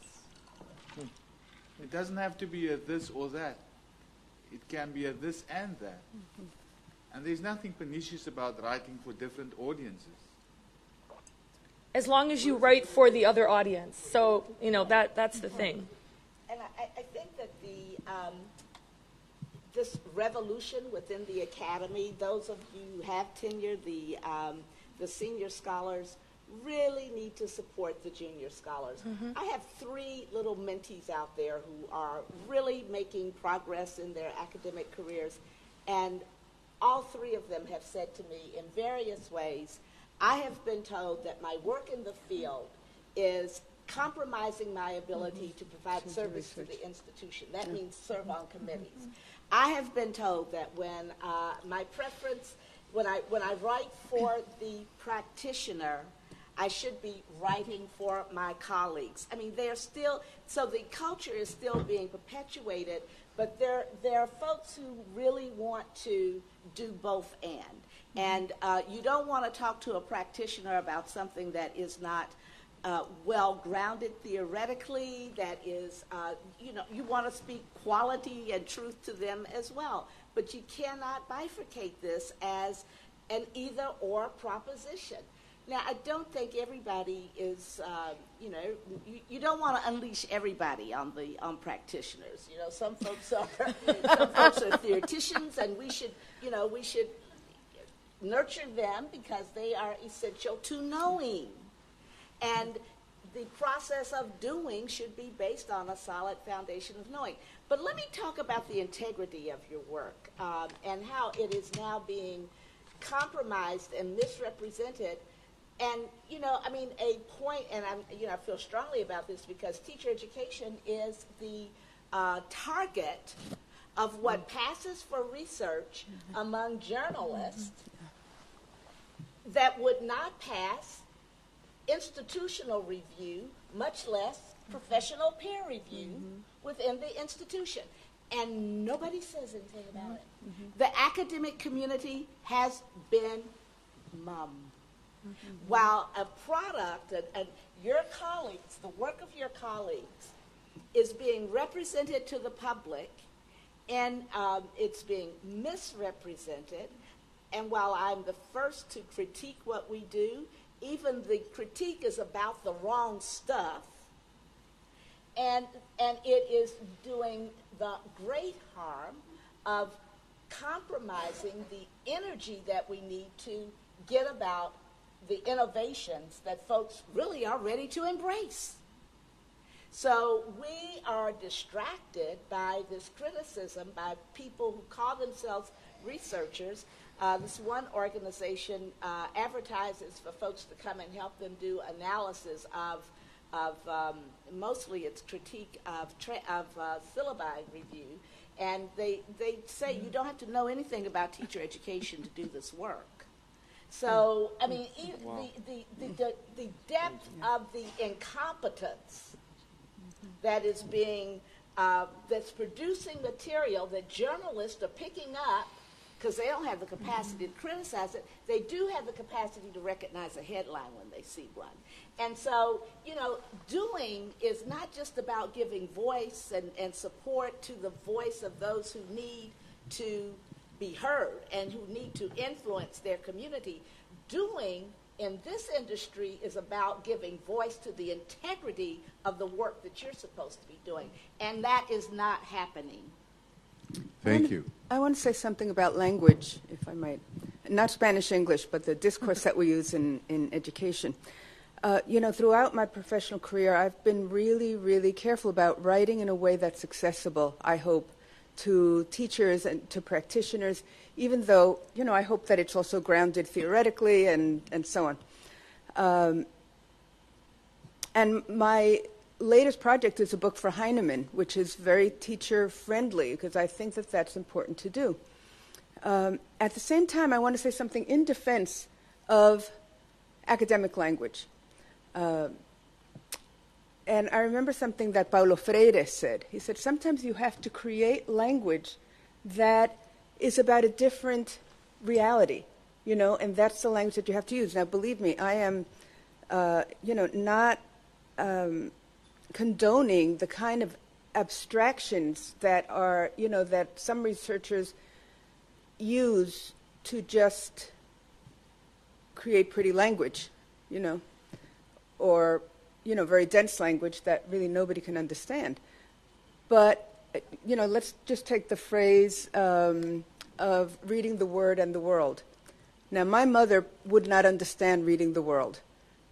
It doesn't have to be a this or that. It can be a this and that. And there's nothing pernicious about writing for different audiences.
As long as you write for the other audience. So, that's the thing.
And I think that this revolution within the academy, those of you who have tenure, the senior scholars, really need to support the junior scholars. I have 3 little mentees out there who are really making progress in their academic careers, and all 3 of them have said to me in various ways, I have been told that my work in the field is compromising my ability to provide service to the institution. That means serve on committees. I have been told that when my preference, when I write for the practitioner, I should be writing for my colleagues. I mean, they're still, so the culture is still being perpetuated, but there are folks who really want to do both and. And you don't want to talk to a practitioner about something that is not well grounded theoretically, that is, you want to speak quality and truth to them as well. But you cannot bifurcate this as an either or proposition. Now, I don't think everybody is, you don't want to unleash everybody on practitioners. Some folks are theoreticians, and we should nurture them because they are essential to knowing. And the process of doing should be based on a solid foundation of knowing. But let me talk about the integrity of your work and how it is now being compromised and misrepresented. And, a point, and I feel strongly about this because teacher education is the target of what passes for research among journalists that would not pass institutional review, much less professional peer review within the institution. And nobody says anything about it. The academic community has been mum. While a product, and your colleagues, the work of your colleagues, is being represented to the public, and it's being misrepresented, and while I'm the first to critique what we do, even the critique is about the wrong stuff, and it is doing the great harm of compromising the energy that we need to get about the innovations that folks really are ready to embrace. So we are distracted by this criticism by people who call themselves researchers. This one organization advertises for folks to come and help them do analysis of mostly its critique of syllabi review. And they say you don't have to know anything about teacher education to do this work. So, the depth of the incompetence that is being, that's producing material that journalists are picking up because they don't have the capacity to criticize it. They do have the capacity to recognize a headline when they see one. And so, doing is not just about giving voice and support to the voice of those who need to be heard and who need to influence their community. Doing in this industry is about giving voice to the integrity of the work that you're supposed to be doing, and that is not happening.
Thank you.
I want to say something about language, if I might. Not Spanish-English, but the discourse that we use in education. Throughout my professional career, I've been really, really careful about writing in a way that's accessible, I hope, to teachers and to practitioners, even though, I hope that it's also grounded theoretically and so on. And my latest project is a book for Heinemann, which is very teacher-friendly, because I think that that's important to do. At the same time, I want to say something in defense of academic language. And I remember something that Paulo Freire said. He said, sometimes you have to create language that is about a different reality, and that's the language that you have to use. Now, believe me, I am, not condoning the kind of abstractions that are, that some researchers use to just create pretty language, or, very dense language that really nobody can understand. But, let's just take the phrase of reading the word and the world. Now, my mother would not understand reading the world,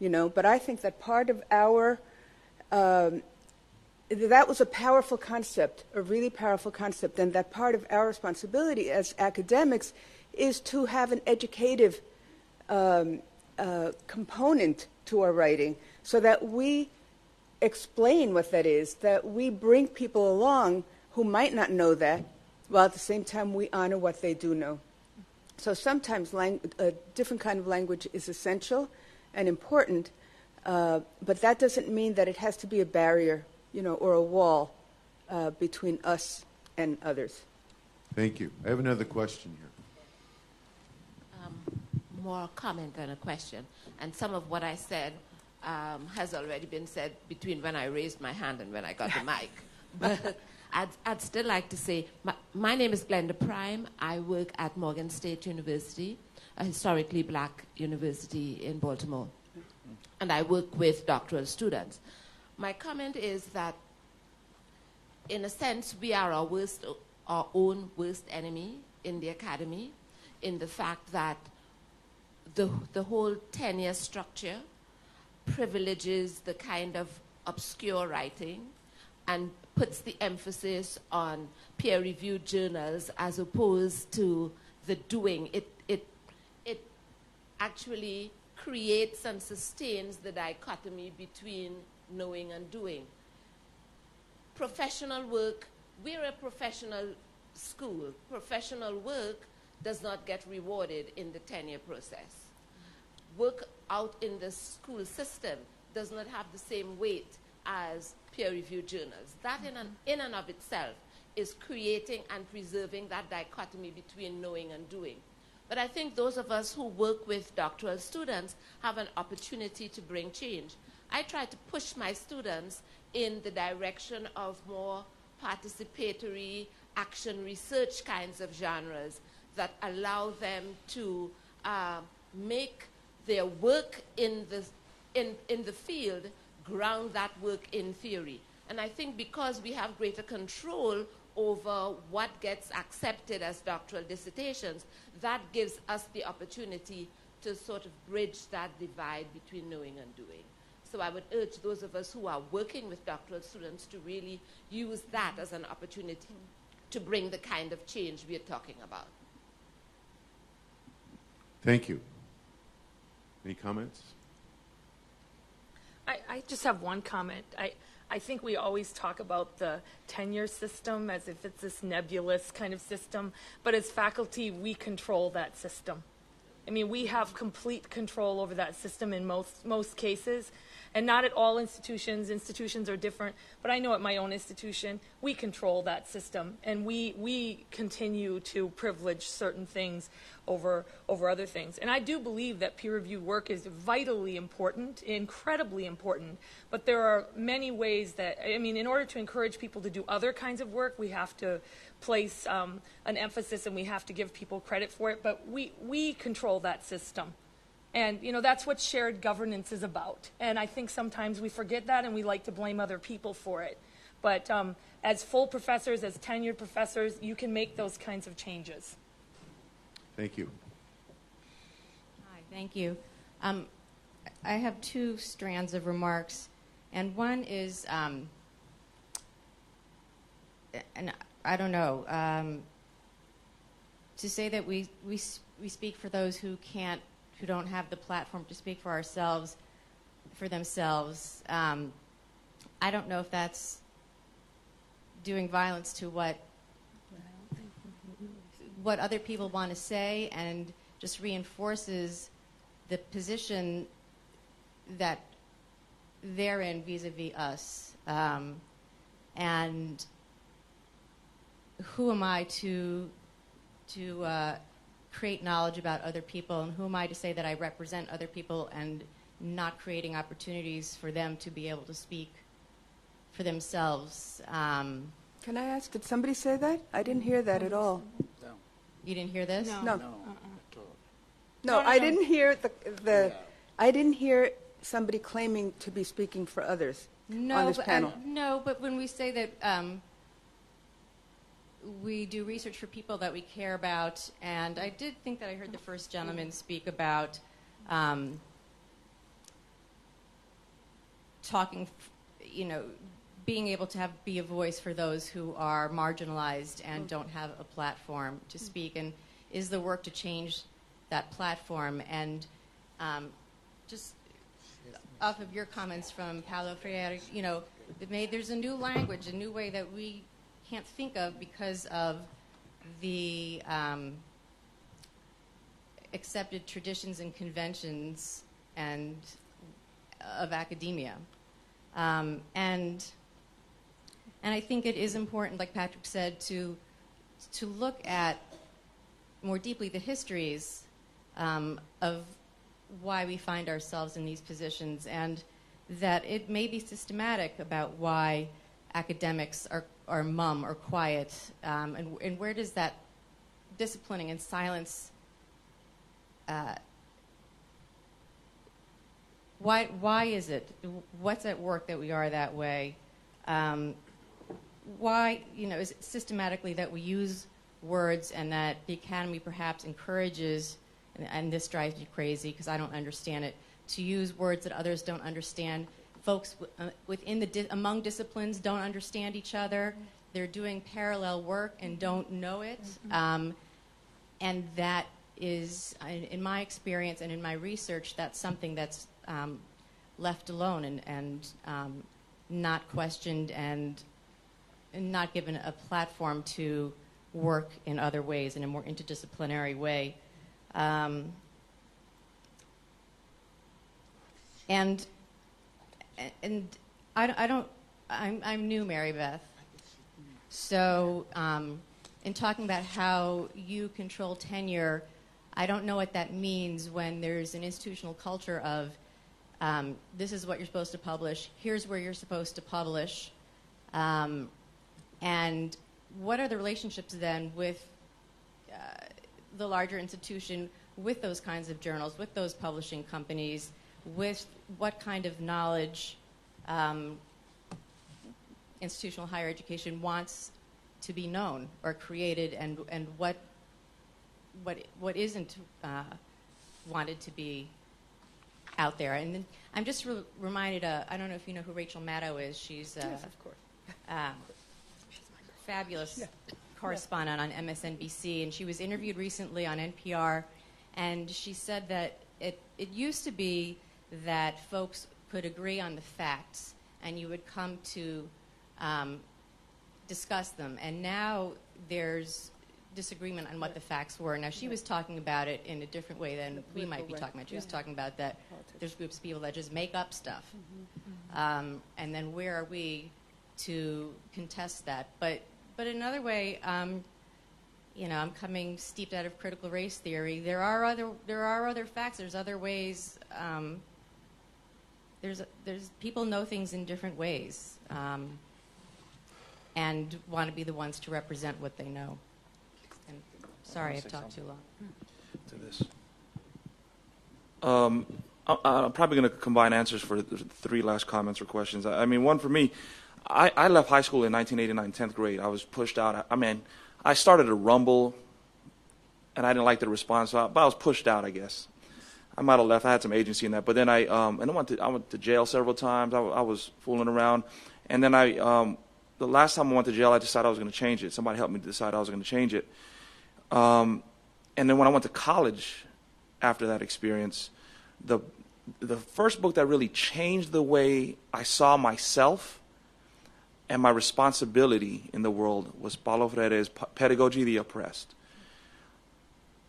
but I think that part of our, that was a powerful concept, a really powerful concept, and that part of our responsibility as academics is to have an educative component to our writing, so that we explain what that is, that we bring people along who might not know that, while at the same time we honor what they do know. So sometimes a different kind of language is essential and important, but that doesn't mean that it has to be a barrier, or a wall between us and others.
Thank you. I have another question here.
More comment than a question. And some of what I said has already been said between when I raised my hand and when I got the mic. But I'd still like to say, my name is Glenda Prime. I work at Morgan State University, a historically black university in Baltimore. And I work with doctoral students. My comment is that, in a sense, we are our own worst enemy in the academy, in the fact that the whole tenure structure privileges the kind of obscure writing and puts the emphasis on peer-reviewed journals as opposed to the doing. It actually creates and sustains the dichotomy between knowing and doing. Professional work, we're a professional school. Professional work does not get rewarded in the tenure process. Work out in the school system does not have the same weight as peer-reviewed journals. That in and of itself is creating and preserving that dichotomy between knowing and doing. But I think those of us who work with doctoral students have an opportunity to bring change. I try to push my students in the direction of more participatory action research kinds of genres that allow them to make their work in the field ground that work in theory. And I think because we have greater control over what gets accepted as doctoral dissertations, that gives us the opportunity to sort of bridge that divide between knowing and doing. So I would urge those of us who are working with doctoral students to really use that as an opportunity to bring the kind of change we are talking about.
Thank you. Any comments?
I just have one comment. I think we always talk about the tenure system as if it's this nebulous kind of system, but as faculty, we control that system. I mean, we have complete control over that system in most cases, and not at all institutions. Institutions are different, but I know at my own institution, we control that system, and we continue to privilege certain things over other things. And I do believe that peer-reviewed work is vitally important, incredibly important, but there are many ways that, I mean, in order to encourage people to do other kinds of work, we have to place an emphasis and we have to give people credit for it, but we control that system. And, you know, that's what shared governance is about. And I think sometimes we forget that and we like to blame other people for it. But as full professors, as tenured professors, you can make those kinds of changes.
Thank you.
Hi, thank you. I have two strands of remarks. And one is, and I don't know, to say that we speak for those who don't have the platform to speak for themselves. I don't know if that's doing violence to what other people want to say, and just reinforces the position that they're in vis-a-vis us. And who am I to create knowledge about other people, and who am I to say that I represent other people and not creating opportunities for them to be able to speak for themselves?
Can I ask, did somebody say that? I didn't hear that at all.
You didn't hear this?
No. No, I didn't hear I didn't hear somebody claiming to be speaking for others on this panel.
No, but when we say that we do research for people that we care about, and I did think that I heard the first gentleman speak about talking, being able to be a voice for those who are marginalized and don't have a platform to speak, and is the work to change that platform. And just off of your comments from Paulo Freire, there's a new language, a new way that we can't think of because of the accepted traditions and conventions and of academia. And I think it is important, like Patrick said, to look at more deeply the histories of why we find ourselves in these positions, and that it may be systematic about why academics are mum or quiet, and where does that disciplining and silence, why is it? What's at work that we are that way? Why, is it systematically that we use words and that the academy perhaps encourages, and this drives me crazy because I don't understand it, to use words that others don't understand. Folks within among disciplines don't understand each other. They're doing parallel work and don't know it. And that is, in my experience and in my research, that's something that's left alone and not questioned and not given a platform to work in other ways, in a more interdisciplinary way. And I'm new, Mary Beth. So in talking about how you control tenure, I don't know what that means when there's an institutional culture of this is what you're supposed to publish, here's where you're supposed to publish, and what are the relationships then with the larger institution, with those kinds of journals, with those publishing companies, with what kind of knowledge institutional higher education wants to be known or created, and what isn't wanted to be out there. And then I'm just reminded, I don't know if you know who Rachel Maddow is. She's
yes, of course.
Fabulous correspondent on MSNBC, and she was interviewed recently on NPR, and she said that it used to be that folks could agree on the facts and you would come to discuss them, and now there's disagreement on what the facts were. Now, she was talking about it in a different way than we might be talking about. She was talking about that there's groups of people that just make up stuff. And then where are we to contest that? But another way, I'm coming steeped out of critical race theory. There are other facts. There's other ways. There's people know things in different ways, and want to be the ones to represent what they know. And sorry, I've talked too long.
To this. I'm probably going to combine answers for the three last comments or questions. I mean, one for me, I left high school in 1989, 10th grade. I was pushed out. I started a Rumble, and I didn't like the response, but I was pushed out, I guess. I might have left. I had some agency in that. But then I went to jail several times. I was fooling around. And then the last time I went to jail, I decided I was going to change it. Somebody helped me decide I was going to change it. And then when I went to college after that experience, the first book that really changed the way I saw myself and my responsibility in the world was Paulo Freire's Pedagogy of the Oppressed.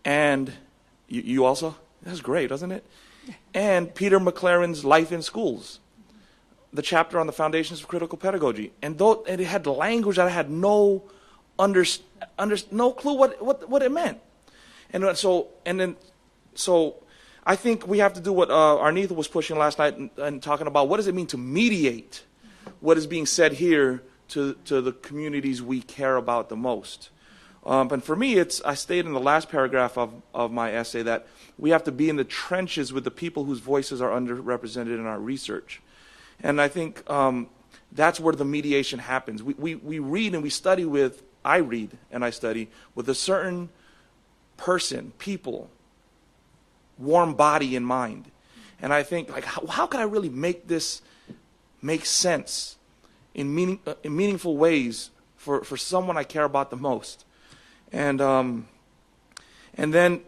And you also? That's great, doesn't it? And Peter McLaren's Life in Schools, the chapter on the foundations of critical pedagogy. And it had language that I had no clue what it meant. And so I think we have to do what Arnitha was pushing last night and talking about what does it mean to mediate what is being said here to the communities we care about the most. And for me, I stated in the last paragraph of my essay that we have to be in the trenches with the people whose voices are underrepresented in our research. And I think that's where the mediation happens. We read and we study with, I read and I study with a certain person, people, warm body in mind. And I think, like, how can I really make this make sense in meaningful ways for someone I care about the most? And then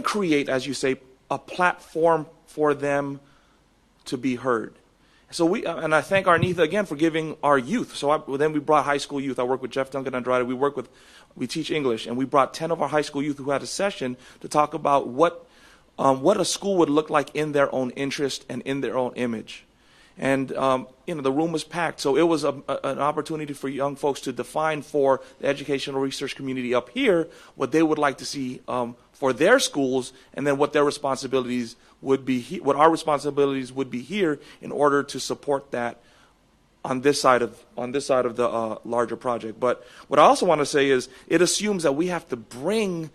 create, as you say, a platform for them to be heard. So and I thank Arnitha again for giving our youth. So then we brought high school youth. I work with Jeff Duncan Andrade. We teach English, and we brought 10 of our high school youth who had a session to talk about what a school would look like in their own interest and in their own image. And the room was packed, so it was an opportunity for young folks to define for the educational research community up here what they would like to see for their schools, and then what their responsibilities would be, what our responsibilities would be here in order to support that on this side of the larger project. But what I also want to say is it assumes that we have to bring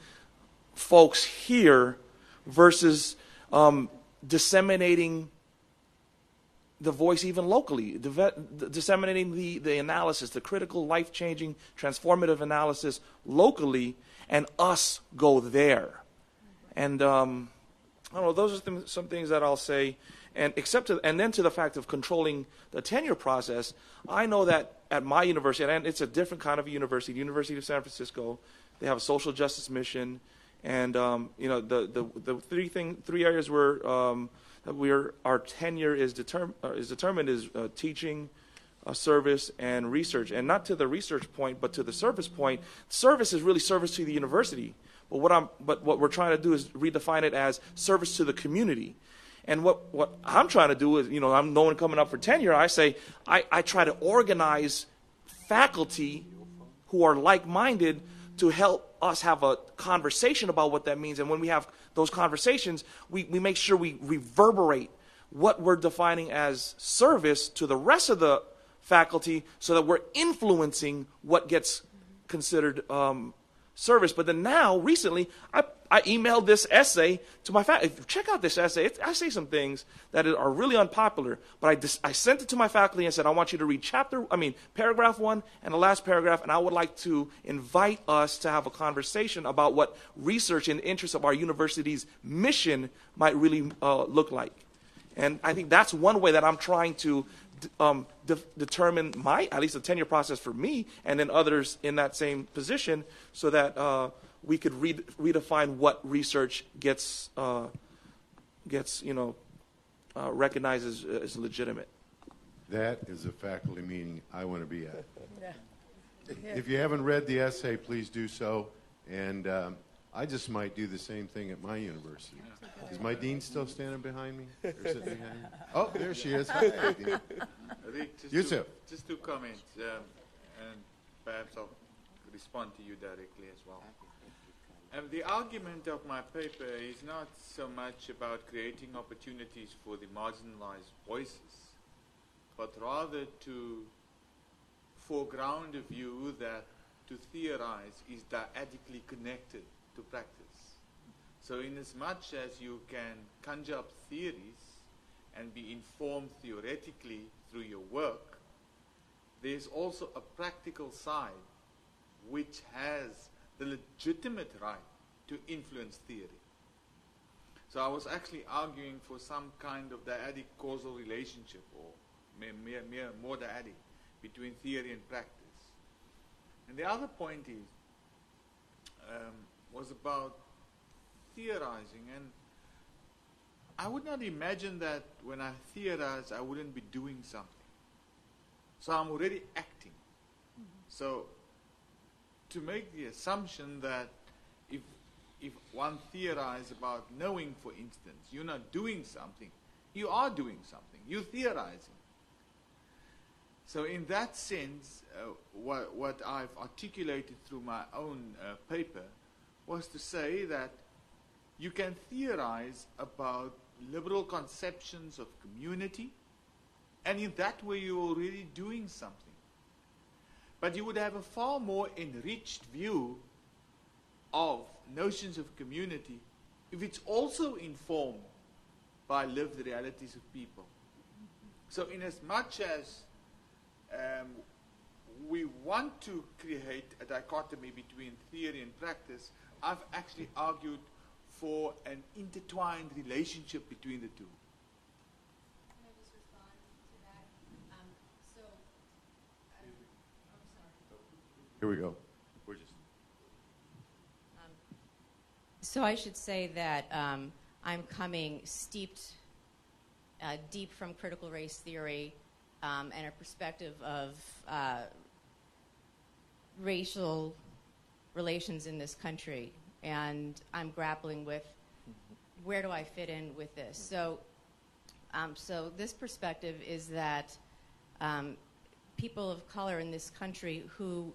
folks here versus disseminating the voice even locally, disseminating the analysis, the critical, life-changing, transformative analysis locally, and us go there. And I don't know, those are some things that I'll say. And then to the fact of controlling the tenure process, I know that at my university, and it's a different kind of a university, the University of San Francisco, they have a social justice mission, and the three areas where our tenure is determined is teaching, service, and research. And not to the research point, but to the service point. Service is really service to the university. But what we're trying to do is redefine it as service to the community. And what I'm trying to do is, I'm no one coming up for tenure. I say I try to organize faculty who are like-minded to help us have a conversation about what that means. And when we have those conversations, we make sure we reverberate what we're defining as service to the rest of the faculty so that we're influencing what gets considered service. But then now, recently, I emailed this essay to my faculty. Check out this essay. I say some things that are really unpopular, but I sent it to my faculty and said, I want you to read paragraph 1 and the last paragraph, and I would like to invite us to have a conversation about what research in the interest of our university's mission might really look like. And I think that's one way that I'm trying to determine at least the tenure process for me, and then others in that same position, so that we could redefine what research gets recognized as legitimate.
That is a faculty meeting I want to be at. Yeah. If you haven't read the essay, please do so. And I just might do the same thing at my university. Is my dean still standing behind me? Or sitting behind me? Oh, there she is. Hi, Dean. Yusuf.
Just two comments, and perhaps I'll respond to you directly as well. The argument of my paper is not so much about creating opportunities for the marginalized voices, but rather to foreground a view that to theorize is dyadically connected to practice. So in as much as you can conjure up theories and be informed theoretically through your work, there's also a practical side which has the legitimate right to influence theory. So I was actually arguing for some kind of dyadic causal relationship, or more dyadic, between theory and practice. And the other point was about theorizing, and I would not imagine that when I theorize I wouldn't be doing something. So I'm already acting. So to make the assumption that if one theorizes about knowing, for instance, you're not doing something, you are doing something, you're theorizing. So in that sense, what I've articulated through my own paper was to say that you can theorize about liberal conceptions of community, and in that way you're already doing something. But you would have a far more enriched view of notions of community if it's also informed by lived realities of people. So in as much as we want to create a dichotomy between theory and practice, I've actually argued for an intertwined relationship between the two.
Can I just respond to that? I'm sorry.
Here we go. We're just.
So I should say that I'm coming steeped deep from critical race theory and a perspective of racial relations in this country. And I'm grappling with where do I fit in with this. So this perspective is that people of color in this country who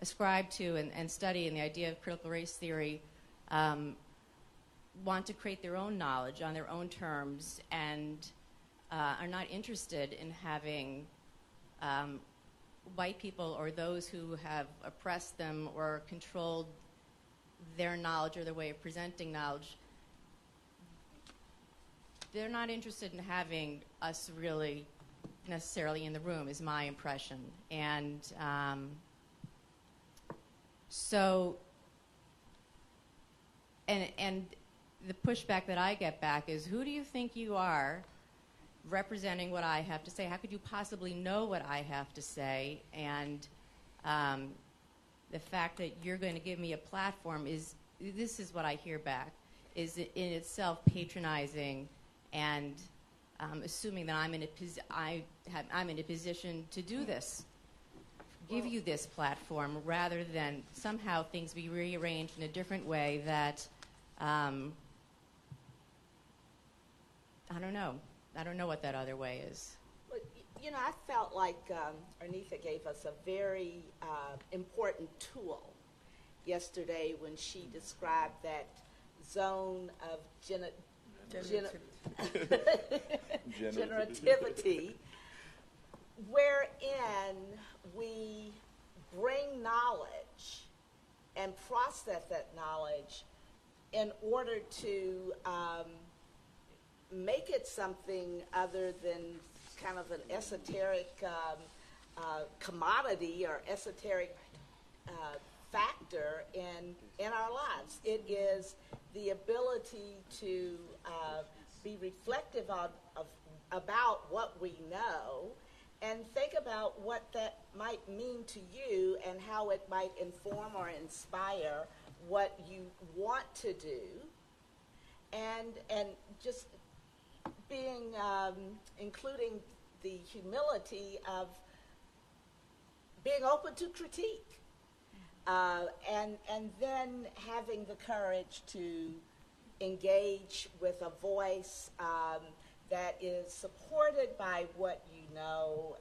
ascribe to and study in the idea of critical race theory want to create their own knowledge on their own terms and are not interested in having white people or those who have oppressed them or controlled their knowledge or their way of presenting knowledge. They're not interested in having us really necessarily in the room, is my impression. And and the pushback that I get back is, who do you think you are representing what I have to say? How could you possibly know what I have to say? And the fact that you're going to give me a platform this is what I hear back, is in itself patronizing and assuming that I'm in a position to do this, give you this platform, rather than somehow things be rearranged in a different way that I don't know. I don't know what that other way is.
But, I felt like Arnitha gave us a very important tool yesterday when she described that zone of generativity, wherein we bring knowledge and process that knowledge in order to make it something other than kind of an esoteric commodity or esoteric factor in our lives. It is the ability to be reflective about what we know and think about what that might mean to you and how it might inform or inspire what you want to do, and just being including the humility of being open to critique, and then having the courage to engage with a voice that is supported by what you know,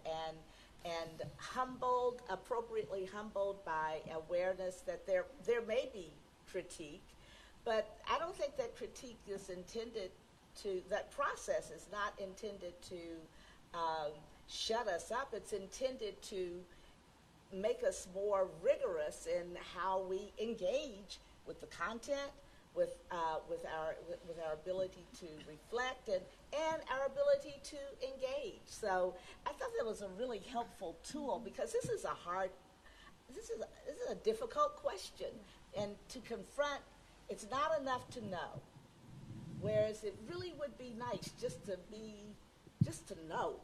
and appropriately humbled by awareness that there may be critique, but I don't think that critique is intended that process is not intended to shut us up. It's intended to make us more rigorous in how we engage with the content, with our ability to reflect, and our ability to engage. So I thought that was a really helpful tool, because this is a difficult question, and to confront, it's not enough to know. Whereas it really would be nice just to know,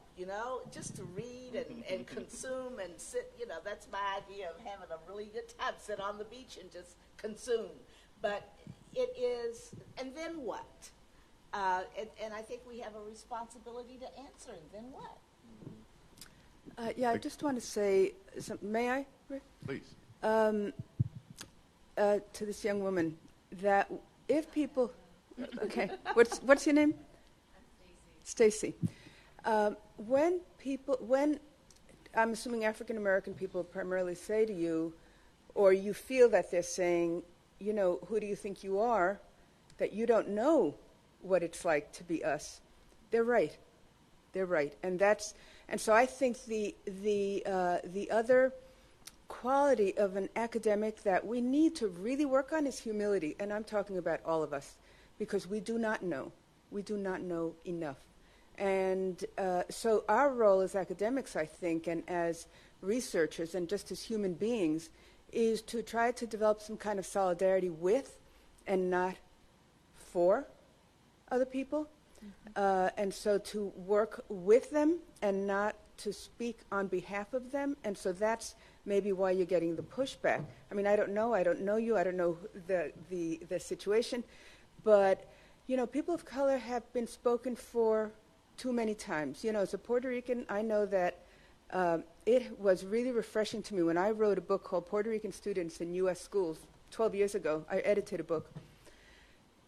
just to read and consume and sit, that's my idea of having a really good time, sit on the beach and just consume. But it is, and then what? And I think we have a responsibility to answer, and then what?
Yeah, I just want to say something. May I, Rick?
Please.
To this young woman, that if people, okay, what's your name? Stacy. When I'm assuming African American people primarily say to you, or you feel that they're saying, you know, who do you think you are, that you don't know what it's like to be us, they're right. They're right, and so I think the other quality of an academic that we need to really work on is humility, and I'm talking about all of us, because we do not know enough, and so our role as academics, I think, and as researchers, and just as human beings, is to try to develop some kind of solidarity with, and not for, other people. And so to work with them and not to speak on behalf of them. And so that's maybe why you're getting the pushback. I mean, I don't know you, I don't know the situation, but, you know, people of color have been spoken for too many times. You know, as a Puerto Rican, I know that it was really refreshing to me when I wrote a book called Puerto Rican Students in U.S. Schools 12 years ago. I edited a book.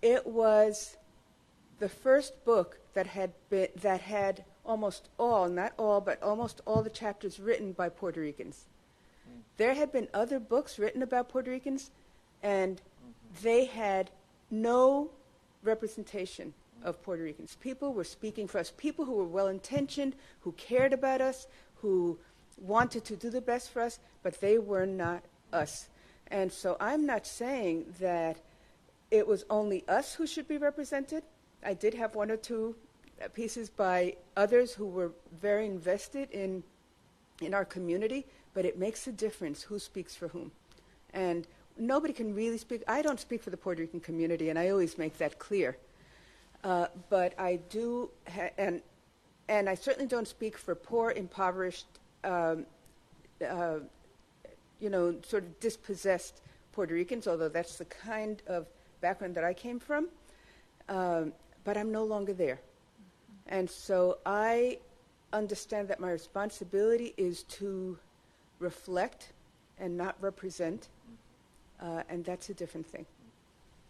It was the first book that had almost all, not all, but almost all the chapters written by Puerto Ricans. There had been other books written about Puerto Ricans, and they had no representation of Puerto Ricans. People were speaking for us, people who were well-intentioned, who cared about us, who wanted to do the best for us, but they were not us. And so I'm not saying that it was only us who should be represented. I did have one or two pieces by others who were very invested in our community, but it makes a difference who speaks for whom. And nobody can really speak. I don't speak for the Puerto Rican community, and I always make that clear. But I do, and I certainly don't speak for poor, impoverished, sort of dispossessed Puerto Ricans, although that's the kind of background that I came from. But I'm no longer there. And so I understand that my responsibility is to reflect and not represent, and that's a different thing.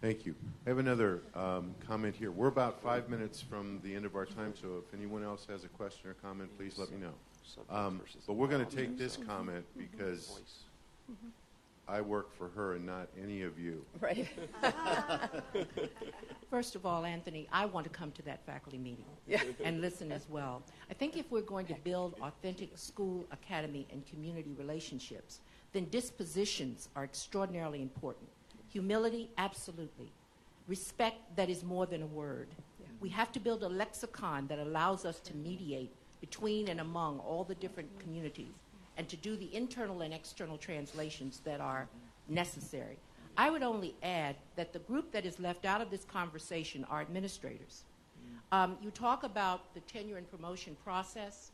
Thank you. I have another comment here. We're about 5 minutes from the end of our time, so if anyone else has a question or comment, please let me know. But we're going to take this comment because I work for her and not any of you.
Right.
First of all, Anthony, I want to come to that faculty meeting and listen as well. I think if we're going to build authentic school, academy, and community relationships, then dispositions are extraordinarily important. Humility, absolutely. Respect, that is more than a word. Yeah. We have to build a lexicon that allows us to mediate between and among all the different communities and to do the internal and external translations that are necessary. I would only add that the group that is left out of this conversation are administrators. You talk about the tenure and promotion process.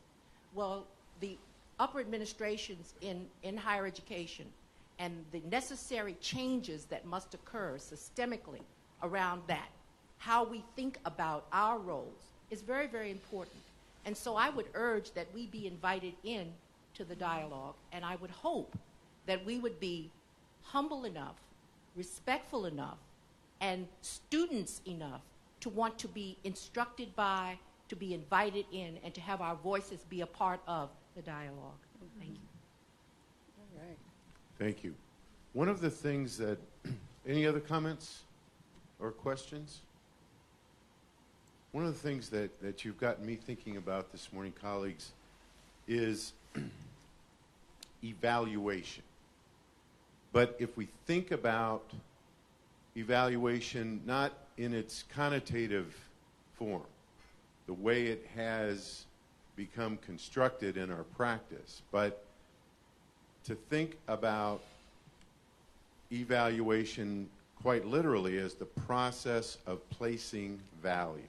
Well, the upper administrations in higher education and the necessary changes that must occur systemically around that, how we think about our roles, is very, very important. And so I would urge that we be invited in to the dialogue, and I would hope that we would be humble enough, respectful enough, and students enough to want to be instructed by, to be invited in, and to have our voices be a part of the dialogue. Thank you.
All right.
Thank you. One of the things that, any other comments or questions? One of the things that you've gotten me thinking about this morning, colleagues, is evaluation. But if we think about evaluation not in its connotative form, the way it has become constructed in our practice, but to think about evaluation quite literally as the process of placing value.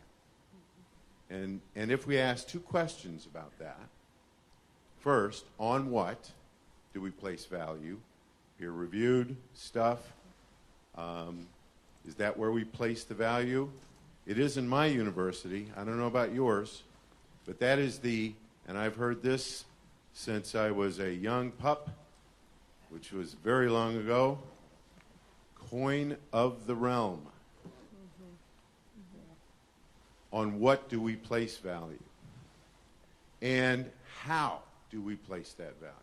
And if we ask two questions about that, first, on what do we place value? Peer-reviewed stuff? Is that where we place the value? It is in my university. I don't know about yours, but that is and I've heard this since I was a young pup, which was very long ago, coin of the realm. On what do we place value? And how do we place that value?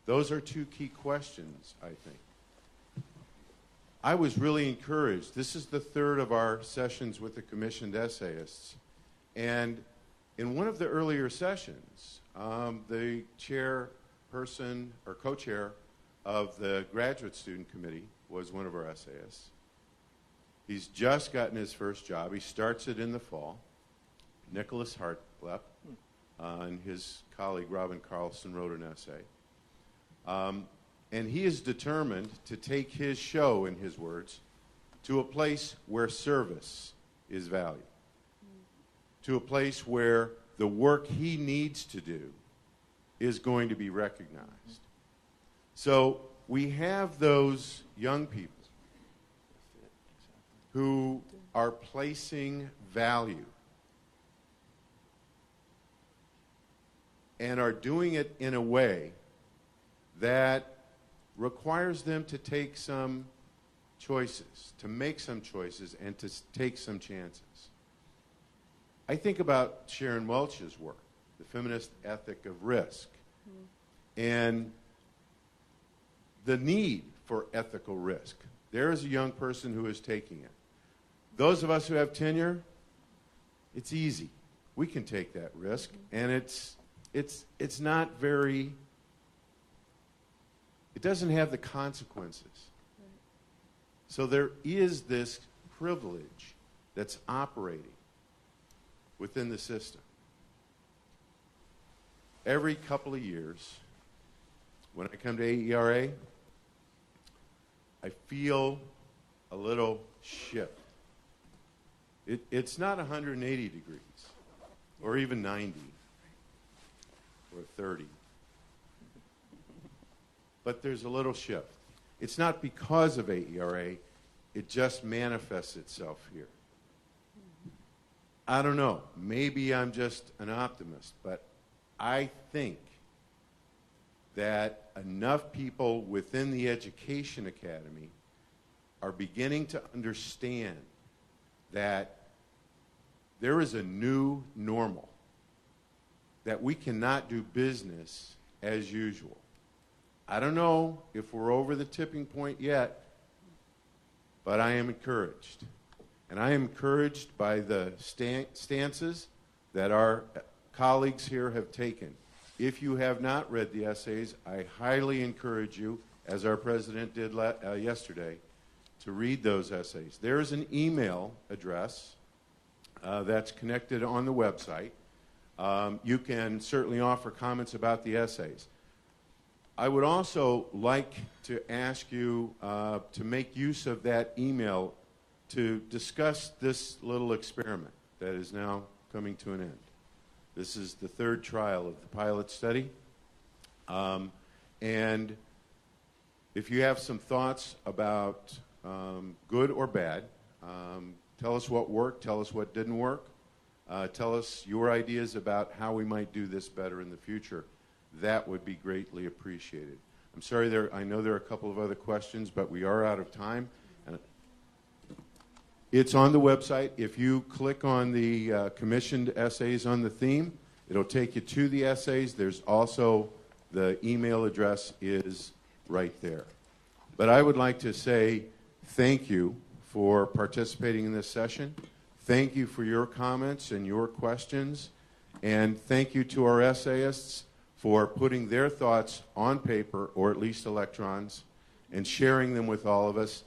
Those are two key questions, I think. I was really encouraged. This is the third of our sessions with the commissioned essayists. And in one of the earlier sessions, the chairperson or co-chair of the graduate student committee was one of our essayists. He's just gotten his first job. He starts it in the fall. Nicholas Hartlep and his colleague Robin Carlson wrote an essay. And he is determined to take his show, in his words, to a place where service is valued, to a place where the work he needs to do is going to be recognized. So we have those young people who are placing value and are doing it in a way that requires them to take some choices, to make some choices, and to take some chances. I think about Sharon Welch's work, The Feminist Ethic of Risk, and the need for ethical risk. There is a young person who is taking it. Those of us who have tenure, it's easy. We can take that risk, and it's not very, it doesn't have the consequences. So there is this privilege that's operating within the system. Every couple of years, when I come to AERA, I feel a little shift. It's not 180 degrees, or even 90, or 30. But there's a little shift. It's not because of AERA, it just manifests itself here. I don't know, maybe I'm just an optimist, but I think that enough people within the Education Academy are beginning to understand that there is a new normal, that we cannot do business as usual. I don't know if we're over the tipping point yet, but I am encouraged. And I am encouraged by the stances that our colleagues here have taken. If you have not read the essays, I highly encourage you, as our president did yesterday, to read those essays. There is an email address that's connected on the website. You can certainly offer comments about the essays. I would also like to ask you to make use of that email to discuss this little experiment that is now coming to an end. This is the third trial of the pilot study. And if you have some thoughts about good or bad, tell us what worked, tell us what didn't work, tell us your ideas about how we might do this better in the future. That would be greatly appreciated. I'm sorry, I know there are a couple of other questions, but we are out of time. It's on the website. If you click on the commissioned essays on the theme, it'll take you to the essays. There's also the email address is right there. But I would like to say thank you for participating in this session. Thank you for your comments and your questions. And thank you to our essayists for putting their thoughts on paper, or at least electrons, and sharing them with all of us.